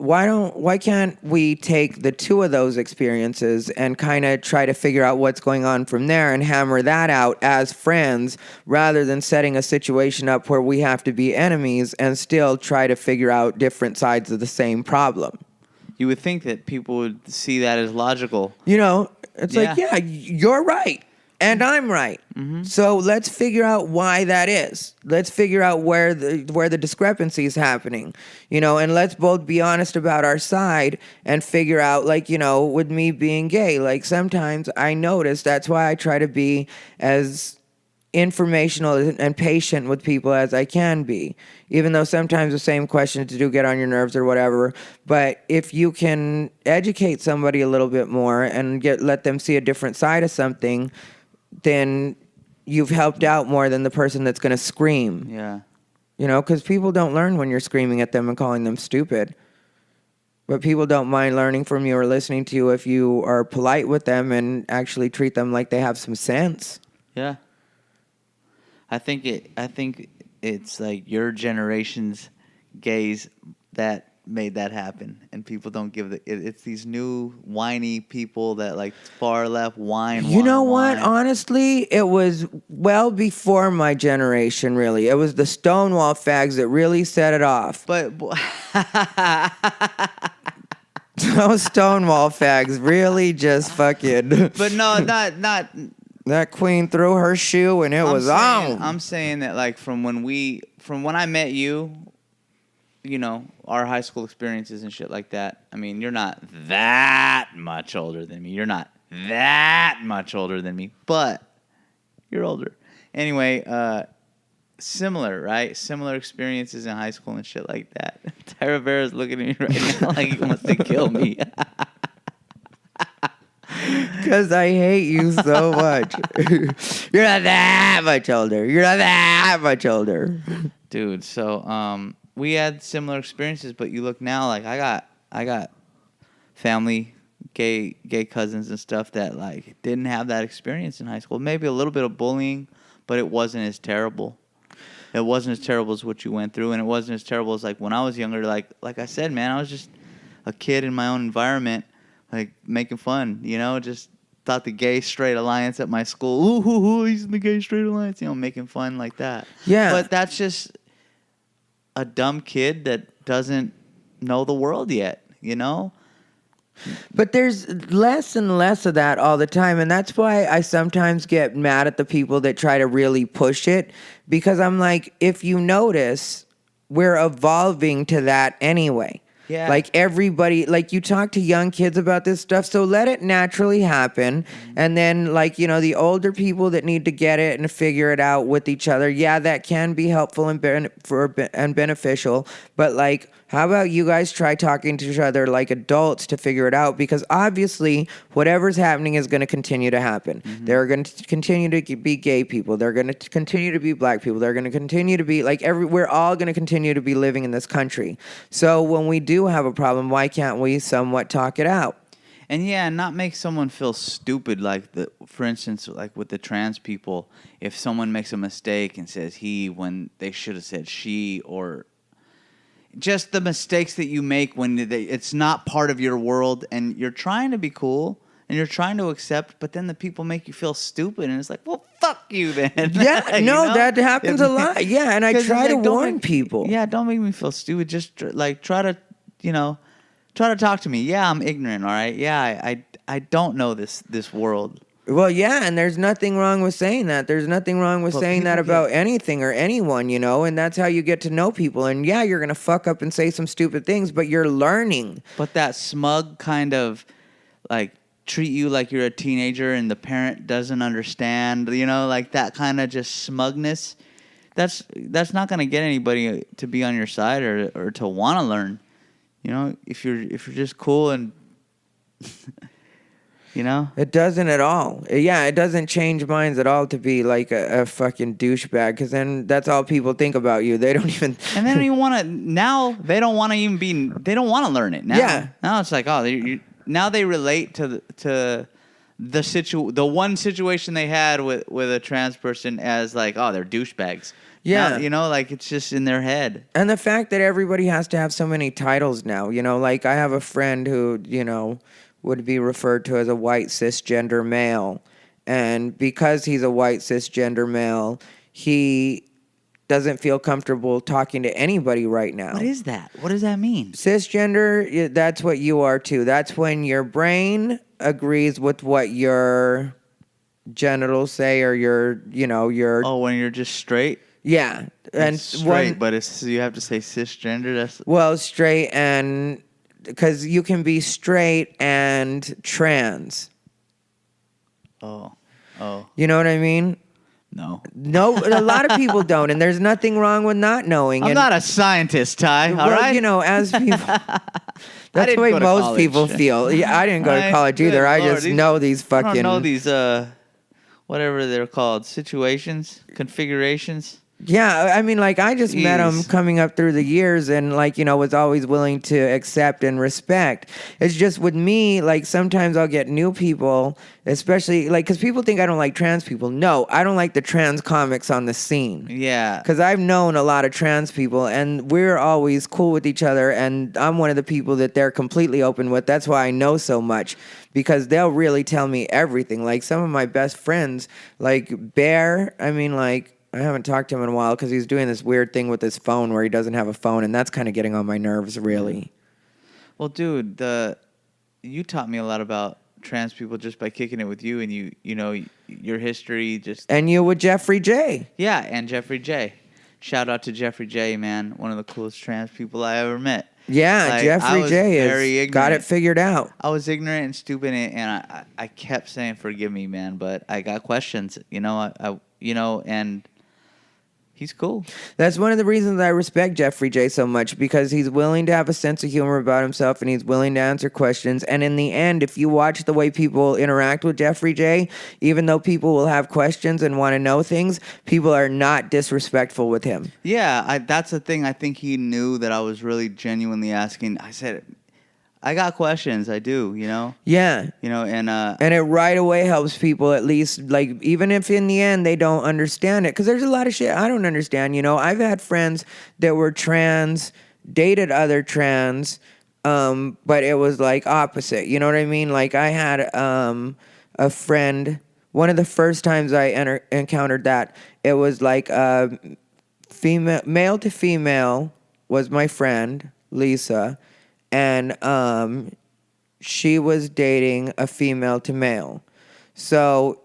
why can't we take the two of those experiences and kind of try to figure out what's going on from there and hammer that out as friends rather than setting a situation up where we have to be enemies and still try to figure out different sides of the same problem? You would think that people would see that as logical. It's like, yeah, you're right. And I'm right. Mm-hmm. So let's figure out why that is. Let's figure out where the discrepancy is happening, and let's both be honest about our side and figure out, like, with me being gay, like sometimes I notice that's why I try to be as informational and patient with people as I can be, even though sometimes the same questions do get on your nerves or whatever. But if you can educate somebody a little bit more and let them see a different side of something, then you've helped out more than the person that's going to scream. Yeah. Because people don't learn when you're screaming at them and calling them stupid. But people don't mind learning from you or listening to you if you are polite with them and actually treat them like they have some sense. Yeah. I think it's like your generation's gays that made that happen, and people don't give it's these new whiny people that like far left whine. You know what? Honestly, it was well before my generation, really. It was the Stonewall fags that really set it off. But those Stonewall fags really just fucking... But no, not... That queen threw her shoe and it was on. I'm saying that like from when I met you, our high school experiences and shit like that. I mean, you're not that much older than me. You're not that much older than me, but you're older. Anyway, similar, right? Similar experiences in high school and shit like that. Ty Rivera's looking at me right now like he wants to kill me. Because I hate you so much. You're not that much older. You're not that much older. Dude, so we had similar experiences, but you look now like I got family, gay cousins and stuff that like didn't have that experience in high school. Maybe a little bit of bullying, but it wasn't as terrible. It wasn't as terrible as what you went through, and it wasn't as terrible as like when I was younger. Like I said, man, I was just a kid in my own environment, like making fun, just thought the gay straight alliance at my school. Ooh, he's in the gay straight alliance, making fun like that. Yeah. But that's just a dumb kid that doesn't know the world yet, But there's less and less of that all the time, and that's why I sometimes get mad at the people that try to really push it, because I'm like, if you notice, we're evolving to that anyway. Yeah. Like everybody, like you talk to young kids about this stuff, so let it naturally happen. Mm-hmm. And then like, the older people that need to get it and figure it out with each other, yeah, that can be helpful and beneficial. But like, how about you guys try talking to each other like adults to figure it out? Because obviously, whatever's happening is going to continue to happen. Mm-hmm. There are going to continue to be gay people. There are going to continue to be black people. They're going to continue to be like we're all going to continue to be living in this country. So when we do have a problem, why can't we somewhat talk it out? And yeah, not make someone feel stupid. Like for instance, like with the trans people, if someone makes a mistake and says he when they should have said she, or just the mistakes that you make when it's not part of your world and you're trying to be cool and you're trying to accept, but then the people make you feel stupid and it's like, well, fuck you then. Yeah, no, that happens a lot. Yeah, and I try to warn people. Yeah, don't make me feel stupid. Just like try to talk to me. Yeah, I'm ignorant, all right? Yeah, I don't know this world. Well, yeah, and there's nothing wrong with saying that. There's nothing wrong with saying that about anything or anyone, and that's how you get to know people. And yeah, you're going to fuck up and say some stupid things, but you're learning. But that smug kind of, like, treat you like you're a teenager and the parent doesn't understand, like that kind of just smugness, that's not going to get anybody to be on your side or to want to learn. If you're just cool and... You know? It doesn't at all. Yeah, it doesn't change minds at all to be like a fucking douchebag, because then that's all people think about you. They don't even. And they don't even want to. Now they don't want to even be. They don't want to learn it. Now, Yeah. Now it's like, oh, now they relate to the one situation they had with a trans person as like, oh, they're douchebags. Yeah. Now, you know, like it's just in their head. And the fact that everybody has to have so many titles now, you know, like I have a friend who, you know, would be referred to as a white cisgender male. And because he's a white cisgender male, he doesn't feel comfortable talking to anybody right now. What is that? What does that mean? Cisgender, that's what you are too. That's when your brain agrees with what your genitals say, or your, you know, your... Oh, when you're just straight? Yeah. And it's straight, but you have to say cisgender? That's... Well, straight and... Because you can be straight and trans. Oh. You know what I mean? No. No, a lot of people don't, and there's nothing wrong with not knowing. I'm not a scientist, Ty. All right. You know, as people, that's the way most people feel. Yeah, I didn't go to college either. I just know these fucking. I don't know these whatever they're called, situations, configurations. Yeah, I mean, like, I just met him Jeez. coming up through the years and, like, you know, was always willing to accept and respect. It's just with me, like, sometimes I'll get new people, especially, like, because people think I don't like trans people. No, I don't like the trans comics on the scene. Yeah. Because I've known a lot of trans people, and we're always cool with each other, and I'm one of the people that they're completely open with. That's why I know so much, because they'll really tell me everything. Like, some of my best friends, like Bear, I mean, like, I haven't talked to him in a while because he's doing this weird thing with his phone where he doesn't have a phone, and that's kind of getting on my nerves, really. Well, dude, you taught me a lot about trans people just by kicking it with you, and you know your history just. And you with Jeffrey J. Yeah, and Jeffrey J. Shout out to Jeffrey J, man, one of the coolest trans people I ever met. Yeah, Like, Jeffrey J has got it figured out. I was ignorant and stupid, and I kept saying, "Forgive me, man," but I got questions, you know, and. He's cool. That's one of the reasons I respect Jeffrey J so much, because he's willing to have a sense of humor about himself, and he's willing to answer questions. And in the end, if you watch the way people interact with Jeffrey J, even though people will have questions and want to know things, people are not disrespectful with him. Yeah, that's the thing. I think he knew that I was really genuinely asking. I said, I got questions. I do, you know? Yeah. You know, and it right away helps people, at least, like, even if in the end they don't understand it. Because there's a lot of shit I don't understand, you know? I've had friends that were trans, dated other trans, but it was, like, opposite. You know what I mean? Like, I had a friend, one of the first times I encountered that, it was, like, male to female was my friend, Lisa, and she was dating a female to male. So,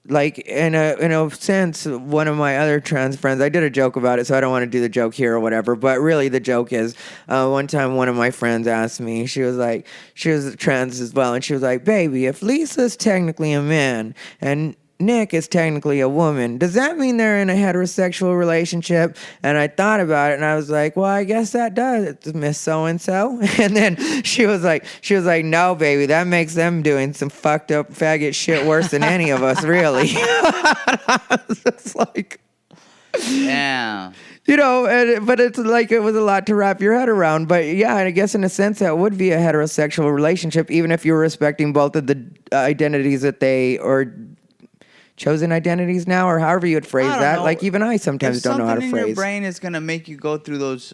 like, in a sense, one of my other trans friends, I did a joke about it, so I don't want to do the joke here or whatever, but really the joke is, one time one of my friends asked me, she was trans as well, and she was like, baby, if Lisa's technically a man and Nick is technically a woman, does that mean they're in a heterosexual relationship? And I thought about it, and I was like, well, I guess that does, Miss So-and-so. And then she was like, no, baby, that makes them doing some fucked up faggot shit worse than any of us, really. It's like... yeah. You know, but it's like it was a lot to wrap your head around. But yeah, I guess in a sense that would be a heterosexual relationship, even if you're respecting both of the identities that they, or chosen identities now, or however you would phrase that. Know. Like, even I sometimes don't know how to phrase. Something in your brain is going to make you go through those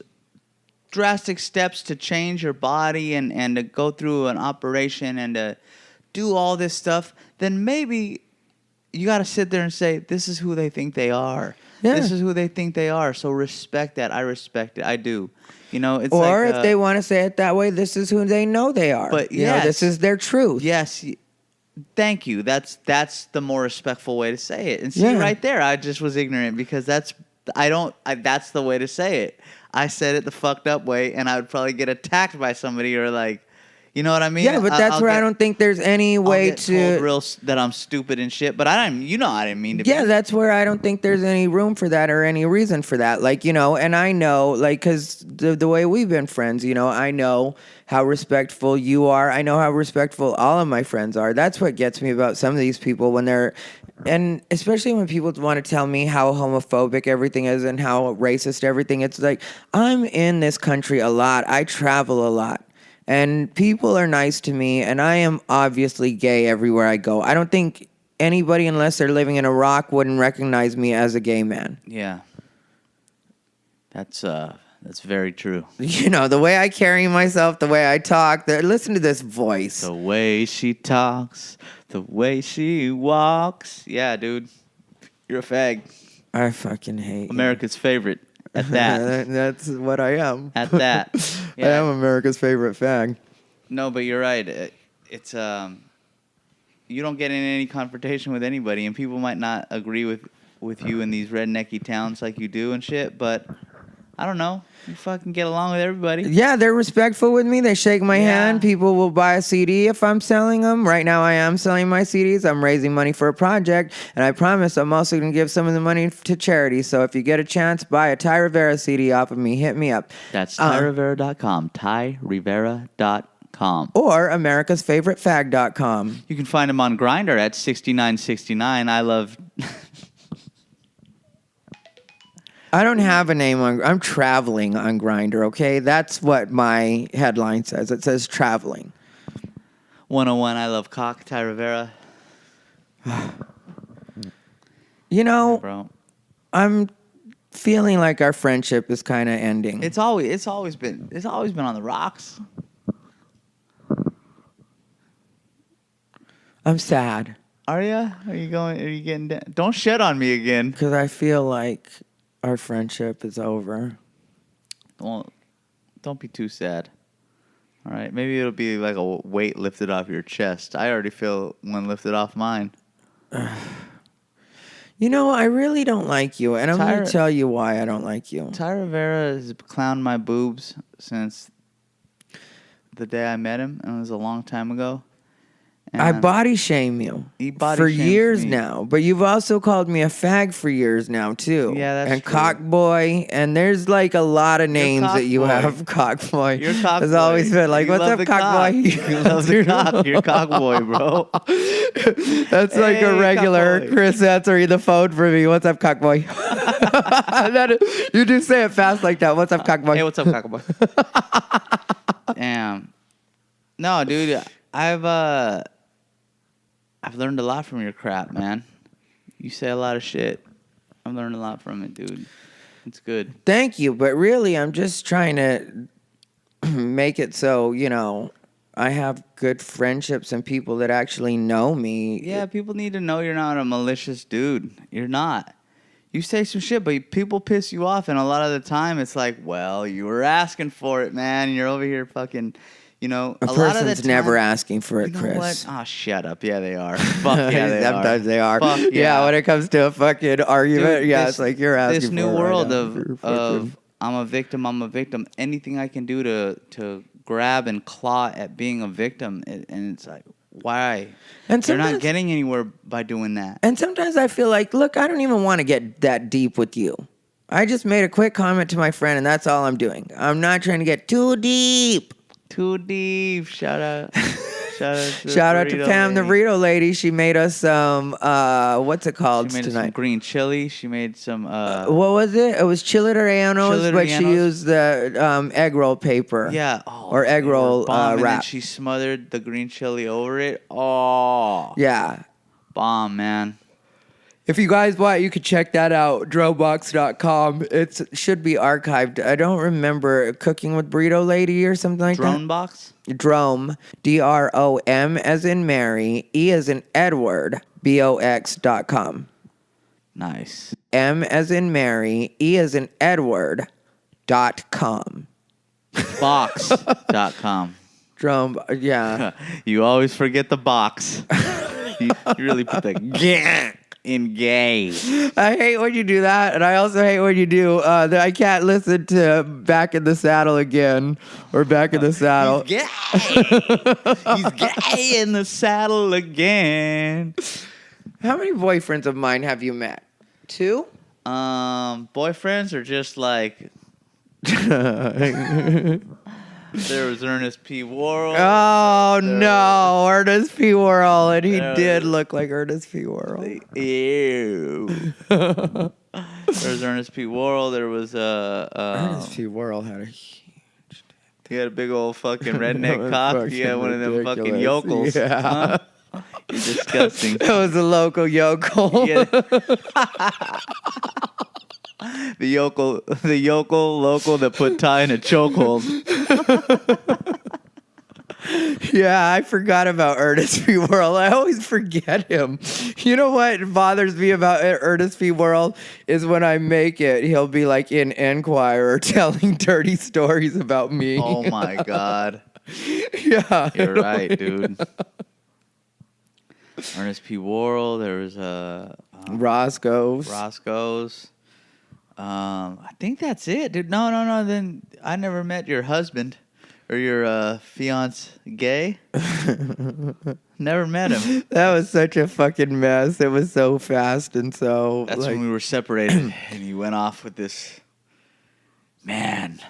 drastic steps to change your body and to go through an operation and to do all this stuff, then maybe you got to sit there and say, this is who they think they are. Yeah. This is who they think they are. So respect that. I respect it. I do. You know, it's or like, if they want to say it that way, this is who they know they are. But you know, this is their truth. Yes. Thank you. That's the more respectful way to say it. And see, right there, I just was ignorant because that's the way to say it. I said it the fucked up way, and I would probably get attacked by somebody or like, You know what I mean? Yeah, but that's where I don't think there's any way I'll get told to. real that I'm stupid and shit. But I didn't. You know, I didn't mean to. Yeah, be. that's where I don't think there's any room for that or any reason for that. Like, you know, and I know, like, because the way we've been friends, you know, I know how respectful you are. I know how respectful all of my friends are. That's what gets me about some of these people when they're, and especially when people want to tell me how homophobic everything is and how racist everything. It's like, I'm in this country a lot. I travel a lot. And people are nice to me, and I am obviously gay everywhere I go. I don't think anybody, unless they're living in Iraq, wouldn't recognize me as a gay man. Yeah. That's very true. You know, the way I carry myself, the way I talk, listen to this voice. The way she talks, the way she walks. Yeah, dude. You're a fag. I fucking hate America's favorite. At that. That's what I am. At that. I am America's favorite fag. No, but you're right. It's you don't get in any confrontation with anybody, and people might not agree with you in these rednecky towns like you do and shit, but I don't know. You fucking get along with everybody. Yeah, they're respectful with me. They shake my hand. People will buy a CD if I'm selling them. Right now, I am selling my CDs. I'm raising money for a project, and I promise I'm also going to give some of the money to charity. So if you get a chance, buy a Ty Rivera CD off of me. Hit me up. That's TyRivera.com. TyRivera.com. Or America'sFavoriteFag.com. You can find him on Grindr at 6969. I love... I don't have a name on. I'm traveling on Grindr. Okay, that's what my headline says. It says traveling. 101. I love cock. Ty Rivera. You know, Hey, bro. I'm feeling like our friendship is kind of ending. It's always been on the rocks. I'm sad Are you? Are you getting down? Don't shit on me again. because I feel like our friendship is over. Don't be too sad. All right, maybe it'll be like a weight lifted off your chest. I already feel one lifted off mine. You know, I really don't like you, and I'm going to tell you why I don't like you. Ty Rivera has clowned my boobs since the day I met him, and it was a long time ago. And I body shame you for years now, but you've also called me a fag for years now too. Yeah, that's and true. cock boy, and there's like a lot of names that you have. Cock boy. You're cock Has boy. always been like, You what's love up, the cock boy? You love the cock. You're cock boy, bro. That's like Hey, a regular cock boy. Chris answering the phone for me. What's up, cock boy? You do say it fast like that. What's up, cock boy? Hey, what's up, cock boy? Damn. No, dude, I've learned a lot from your crap, man. You say a lot of shit. I've learned a lot from it, dude. It's good. Thank you, but really, I'm just trying to make it so, you know, I have good friendships and people that actually know me. Yeah, people need to know you're not a malicious dude. You're not. You say some shit, but people piss you off, and a lot of the time, it's like, well, you were asking for it, man, and you're over here fucking... You know, A lot of the person's time, never asking for it, you know Chris. what? Oh, shut up. Yeah, they are. Fuck yeah, they Sometimes are. they are. Fuck yeah, when it comes to a fucking argument, Dude, it's like you're asking this for new it right world now. of You're fucking- I'm a victim. Anything I can do to grab and claw at being a victim, and it's like, why? And You're not sometimes- getting anywhere by doing that. And sometimes I feel like, look, I don't even want to get that deep with you. I just made a quick comment to my friend, and that's all I'm doing. I'm not trying to get too deep. Too deep. Shout out. Shout out to Pam, the burrito lady. She made us some, what's it called She made us tonight? some green chili. She made some. What was it? It was chili rellenos, but she rellenos. used the egg roll paper. Yeah. Or egg they were roll bomb, and then wrap. she smothered the green chili over it. Oh. Yeah. Bomb, man. If you guys want, you can check that out, dronebox.com. It should be archived. I don't remember Cooking with Burrito Lady or something like Drone box? that. Drome, DROM as in Mary, E as in Edward, BOX.com. Nice. M as in Mary, E as in Edward.com. Box.com. Drome, yeah. You always forget the box. you really put the in gay. I hate when you do that, and I also hate when you do that. I can't listen to "Back in the Saddle" again or "Back in the Saddle." He's gay. He's gay in the saddle again. How many boyfriends of mine have you met? 2? Boyfriends or just like there was Ernest P. Worrell. Oh no, Ernest P. Worrell, and he did look like Ernest P. Worrell. Ew. There was Ernest P. Worrell. There was Ernest P. Worrell had a huge. he had a big old fucking redneck cock. He had one of them ridiculous. fucking yokels. Yeah. Huh? You're disgusting. That was a local yokel. Yeah. The yokel local that put Ty in a chokehold. Yeah, I forgot about Ernest P. Worrell. I always forget him. You know what bothers me about Ernest P. Worrell is when I make it, he'll be like in Enquirer telling dirty stories about me. Oh my God. Yeah. You're right, dude. Ernest P. Worrell. There was Roscoe's. I think that's it, dude. No. Then I never met your husband or your fiance gay. Never met him. That was such a fucking mess. It was so fast and so. That's when we were separated, and you went off with this man.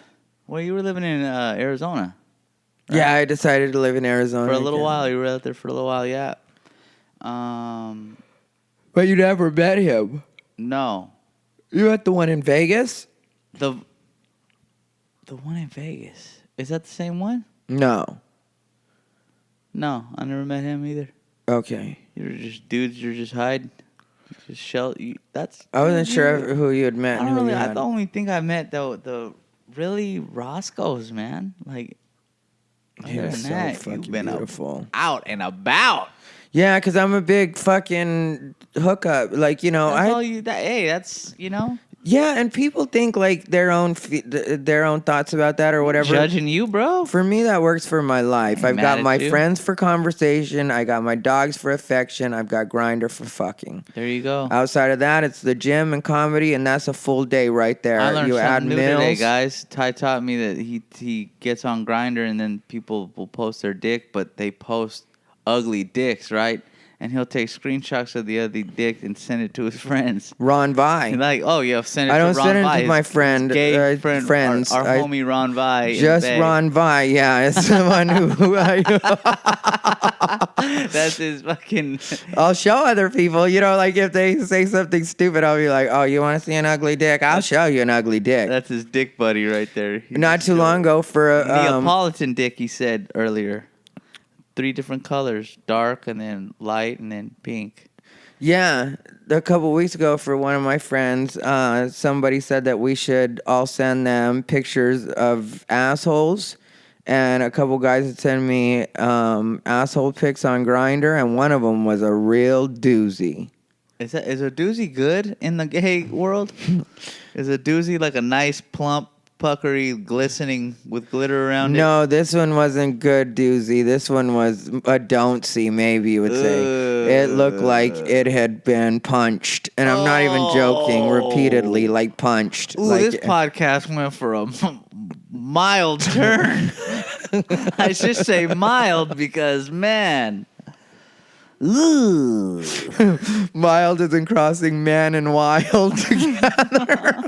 Well, you were living in Arizona. Right? Yeah, I decided to live in Arizona For a little again. while. You were out there for a little while, yeah. But you never met him. No. You at the one in Vegas? The one in Vegas. Is that the same one? No. No, I never met him either. Okay. You're just dudes. You're just hiding. Just shell. That's. I wasn't sure who you had met. I and don't who really. you I had. the only thing I met the really Roscoe's, man. Like. He Other was than so that, fucking you've been beautiful. out and about. Yeah, because I'm a big fucking hookup. Like, you know, That's all you. That's Yeah, and people think like their own thoughts about that or whatever. Judging you, bro. For me, that works for my life. I've mad got at my you. friends for conversation. I got my dogs for affection. I've got Grindr for fucking. There you go. Outside of that, it's the gym and comedy, and that's a full day right there. I learned you add something new today, meals. guys. Ty taught me that he gets on Grindr and then people will post their dick, but they post ugly dicks, right? And he'll take screenshots of the ugly dick and send it to his friends. Ron Vi. And like, oh, yeah, send it I to don't Ron send it Vi, to my his friend, gay friends. our homie Ron Vi. in Just the Bay. Ron Vi, yeah. It's the one who That's his fucking. I'll show other people. You know, like if they say something stupid, I'll be like, oh, you want to see an ugly dick? I'll show you an ugly dick. That's his dick buddy right there. Not too long ago for Neapolitan dick, he said earlier. 3 different colors, dark and then light and then pink. yeah, a couple weeks ago for one of my friends, somebody said that we should all send them pictures of assholes. And a couple guys had sent me asshole pics on Grindr, and one of them was a real doozy. Is a doozy good in the gay world? Is a doozy like a nice, plump, puckery, glistening with glitter around it? No, this one wasn't good doozy. This one was a don't see, maybe you would say. It looked like it had been punched. And I'm not even joking, repeatedly, like punched. Ooh, like, this podcast went for a mild turn. I should say mild because, man. Ooh. mild isn't crossing man and wild together.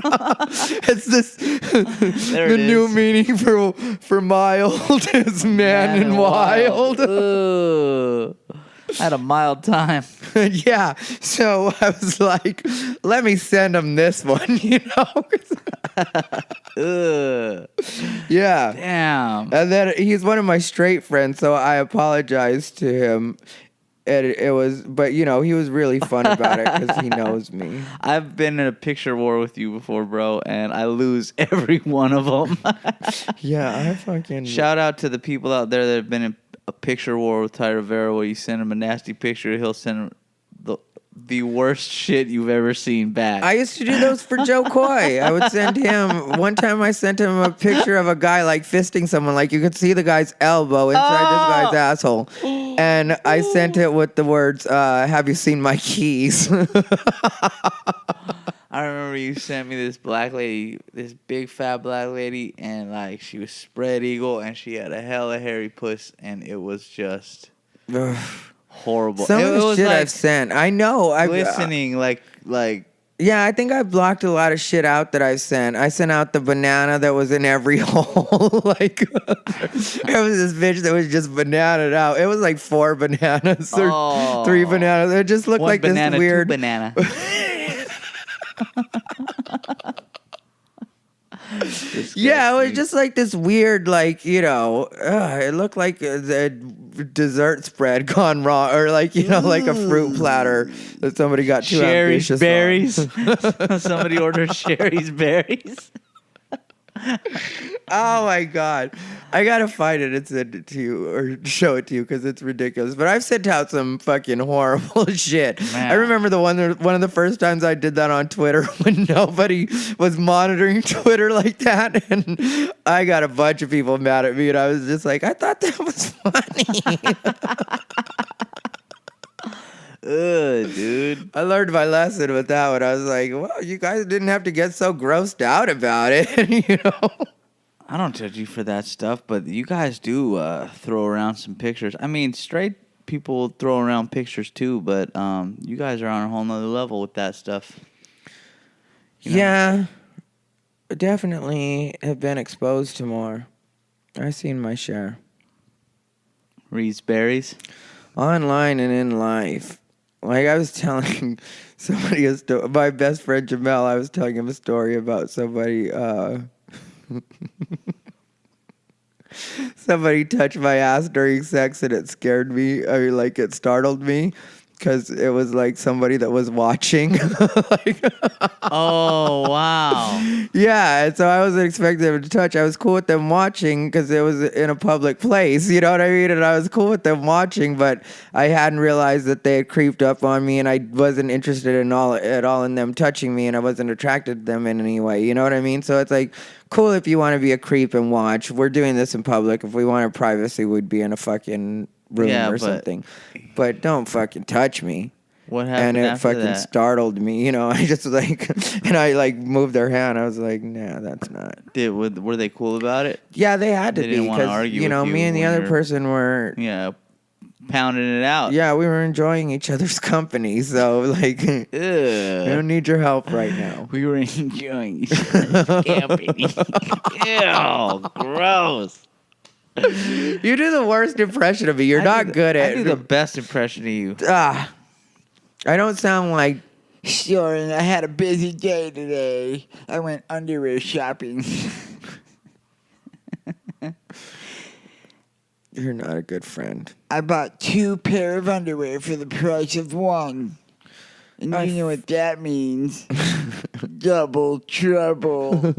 It's this. The new meaning for mild is man and wild. Ooh. I had a mild time. Yeah, so I was like, let me send him this one, you know? Ugh. Yeah. Damn. And then he's one of my straight friends, so I apologized to him. And it was, but you know, he was really fun about it because he knows me. I've been in a picture war with you before, bro, and I lose every one of them. Yeah, I fucking. Shout out to the people out there that have been in a picture war with Ty Rivera where you send him a nasty picture, he'll send him the worst shit you've ever seen back. I used to do those for Joe Coy. I would send him. One time I sent him a picture of a guy like fisting someone. Like you could see the guy's elbow inside this guy's asshole. And I sent it with the words, have you seen my keys? I remember you sent me this black lady, this big fat black lady, and like she was spread eagle, and she had a hella hairy puss, and it was just horrible. Some it of the was shit like I've sent. I know. glistening, like. Yeah, I think I blocked a lot of shit out that I've sent. I sent out the banana that was in every hole. Like, it was this bitch that was just bananaed out. It was like 4 bananas or 3 bananas. It just looked One like banana, this weird 2 banana. Yeah, it was just like this weird, like, it looked like a dessert spread gone wrong, or like, like a fruit platter that somebody got too Sherry's ambitious berries. on. Somebody ordered Sherry's berries. Oh my God. I gotta find it and send it to you or show it to you because it's ridiculous. But I've sent out some fucking horrible shit. Man. I remember one of the first times I did that on Twitter when nobody was monitoring Twitter like that. And I got a bunch of people mad at me and I was just like, I thought that was funny. Ugh, dude. I learned my lesson with that one. I was like, well, you guys didn't have to get so grossed out about it, I don't judge you for that stuff, but you guys do throw around some pictures. I mean, straight people throw around pictures too, but you guys are on a whole nother level with that stuff. Yeah, definitely have been exposed to more. I've seen my share. Reed's berries. Online and in life. Like I was telling somebody my best friend Jamel, I was telling him a story about somebody somebody touched my ass during sex and it scared me. I mean, like it startled me because it was like somebody that was watching. Oh, wow. Yeah, and so I wasn't expecting them to touch. I was cool with them watching because it was in a public place, you know what I mean? And I was cool with them watching, but I hadn't realized that they had creeped up on me, and I wasn't interested at all in them touching me, and I wasn't attracted to them in any way, you know what I mean? So it's like, cool if you want to be a creep and watch. We're doing this in public. If we wanted privacy, we'd be in a fucking room or something. But don't fucking touch me. What happened and it after fucking that? startled me, I just and I moved their hand. I was like, nah, that's not. Were they cool about it? Yeah, they had to They be didn't wanna because argue with me you and the when other you're- person were. Yeah, pounding it out. Yeah, we were enjoying each other's company, so like, I Ugh. don't need your help right now. We were enjoying each other's company. Ew, gross. You do the worst impression of me. You're not good at. I do the best impression of you. I don't sound like. Storin, I had a busy day today. I went underwear shopping. You're not a good friend. I bought 2 pair of underwear for the price of 1. And you know what that means. Double trouble.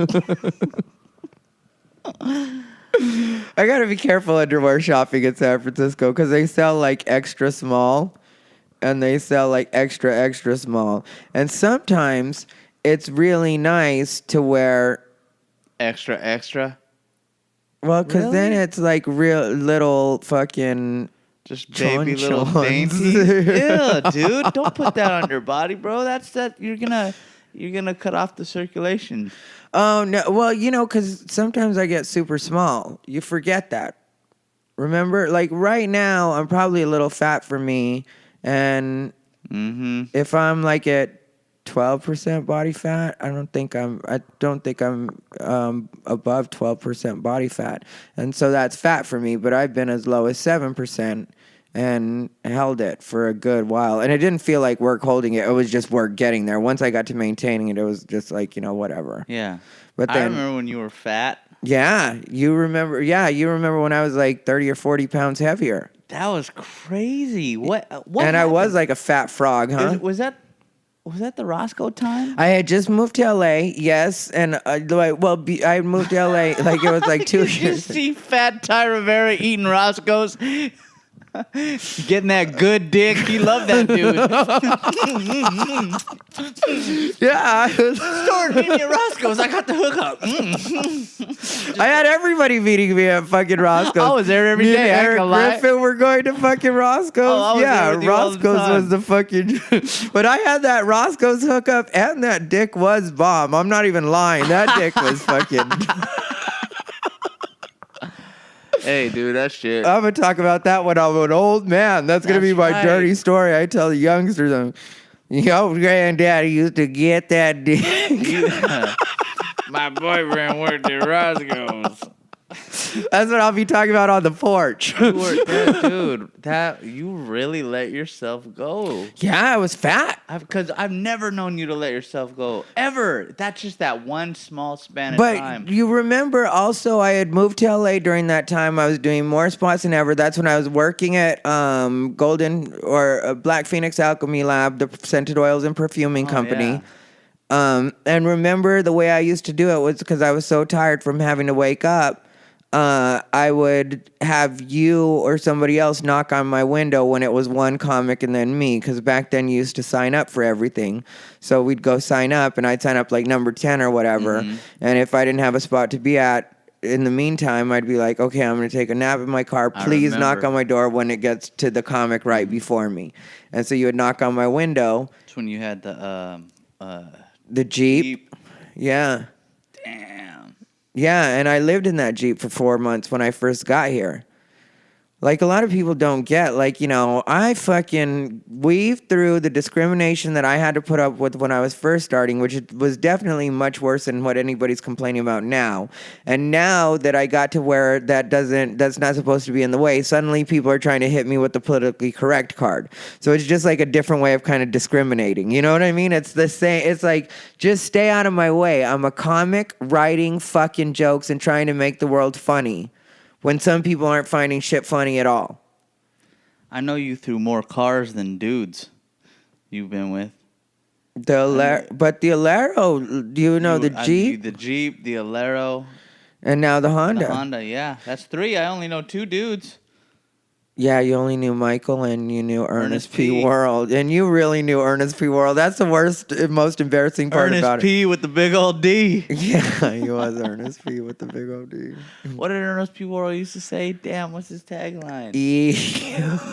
I gotta be careful underwear shopping in San Francisco because they sell like extra small and they sell like extra, extra small. And sometimes it's really nice to wear. Extra. Well, because then it's like real little fucking. Just baby little chonchons. dainties. Ew, dude. Don't put that on your body, bro. That's that. You're gonna cut off the circulation. Oh, no. Well, because sometimes I get super small. You forget that. Remember? Like right now, I'm probably a little fat for me. And if I'm like at 12% body fat, I don't think I'm above 12% body fat. And so that's fat for me. But I've been as low as 7%. And held it for a good while. And it didn't feel like work holding it. It was just work getting there. Once I got to maintaining it, it was just like, whatever. Yeah. But I then, remember when you were fat. Yeah, you remember when I was like 30 or 40 pounds heavier. That was crazy. What and happened? I was like a fat frog, huh? Was that the Roscoe time? I had just moved to LA, yes. And I moved to LA like it was like 2 Did you years. see fat Ty Rivera eating Roscoe's? Getting that good dick. He loved that dude. Yeah. Storin, meet me at Roscoe's. I got the hookup. I had everybody meeting me at fucking Roscoe's. I was there every Me day. and I ain't Eric gonna lie. Griffin were going to fucking Roscoe's. Oh, I was Yeah, there with you all the Roscoe's time. was the fucking. But I had that Roscoe's hookup, and that dick was bomb. I'm not even lying. That dick was fucking. Hey, dude, that shit. I'm gonna talk about that when I'm an old man. That's gonna be That's my right. dirty story. I tell the youngsters, your granddaddy used to get that dick. My boyfriend worked at Roscoe's. That's what I'll be talking about on the porch. Dude, that you really let yourself go. Yeah, I was fat. Because I've never known you to let yourself go ever. That's just that one small span of But time. you remember also I had moved to LA during that time. I was doing more spots than ever. That's when I was working at Golden or Black Phoenix Alchemy Lab, the scented oils and perfuming company. Yeah. And remember the way I used to do it was because I was so tired from having to wake up. I would have you or somebody else knock on my window when it was one comic and then me, because back then you used to sign up for everything. So we'd go sign up, and I'd sign up like number 10 or whatever. Mm-hmm. And if I didn't have a spot to be at, in the meantime, I'd be like, okay, I'm going to take a nap in my car. Please knock remember. on my door when it gets to the comic right before me. And so you would knock on my window. That's when you had the Jeep. Yeah. Damn. Yeah, and I lived in that Jeep for 4 months when I first got here. Like, a lot of people don't get, like, I fucking weaved through the discrimination that I had to put up with when I was first starting, which was definitely much worse than what anybody's complaining about now. And now that I got to where that's not supposed to be in the way, suddenly people are trying to hit me with the politically correct card. So it's just like a different way of kind of discriminating. You know what I mean? It's the same. It's like, just stay out of my way. I'm a comic writing fucking jokes and trying to make the world funny, when some people aren't finding shit funny at all. I know you threw more cars than dudes you've been with. But the Alero, do you know the Jeep? The Jeep, the Alero, And now the the Honda. Honda. Yeah, that's 3. I only know 2 dudes. Yeah, you only knew Michael and you knew Ernest P. P. World. And you really knew Ernest P. World. That's the worst and most embarrassing part Ernest about P with the big old D. it. Yeah, he was Ernest P. with the big old D. What did Ernest P. Worrell used to say? Damn, what's his tagline?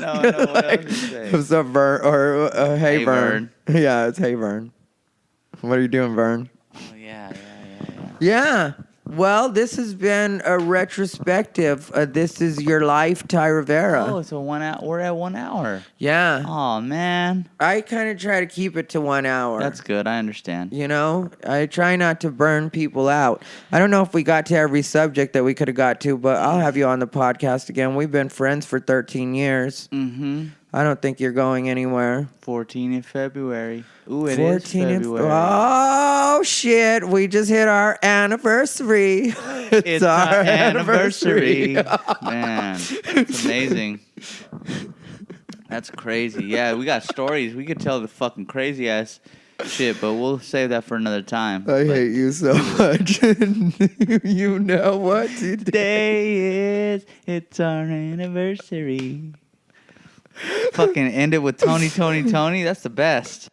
No, what else did he say? What's up, Vern? Or hey, Hey, Vern. Yeah, it's Hey, Vern. What are you doing, Vern? Oh, yeah. Yeah. Well, this has been a retrospective. This is your life, Ty Rivera. Oh, it's a 1 hour. We're at 1 hour. Yeah. Oh, man. I kind of try to keep it to 1 hour. That's good. I understand. I try not to burn people out. I don't know if we got to every subject that we could have got to, but I'll have you on the podcast again. We've been friends for 13 years. Mm-hmm. I don't think you're going anywhere. 14 in February. Ooh, it is 14 February. Oh, shit. We just hit our anniversary. It's our anniversary. Man, it's amazing. That's crazy. Yeah, we got stories. We could tell the fucking crazy ass shit, but we'll save that for another time. I hate you so much. You know what to do. Today it's our anniversary. Fucking end it with Tony. That's the best.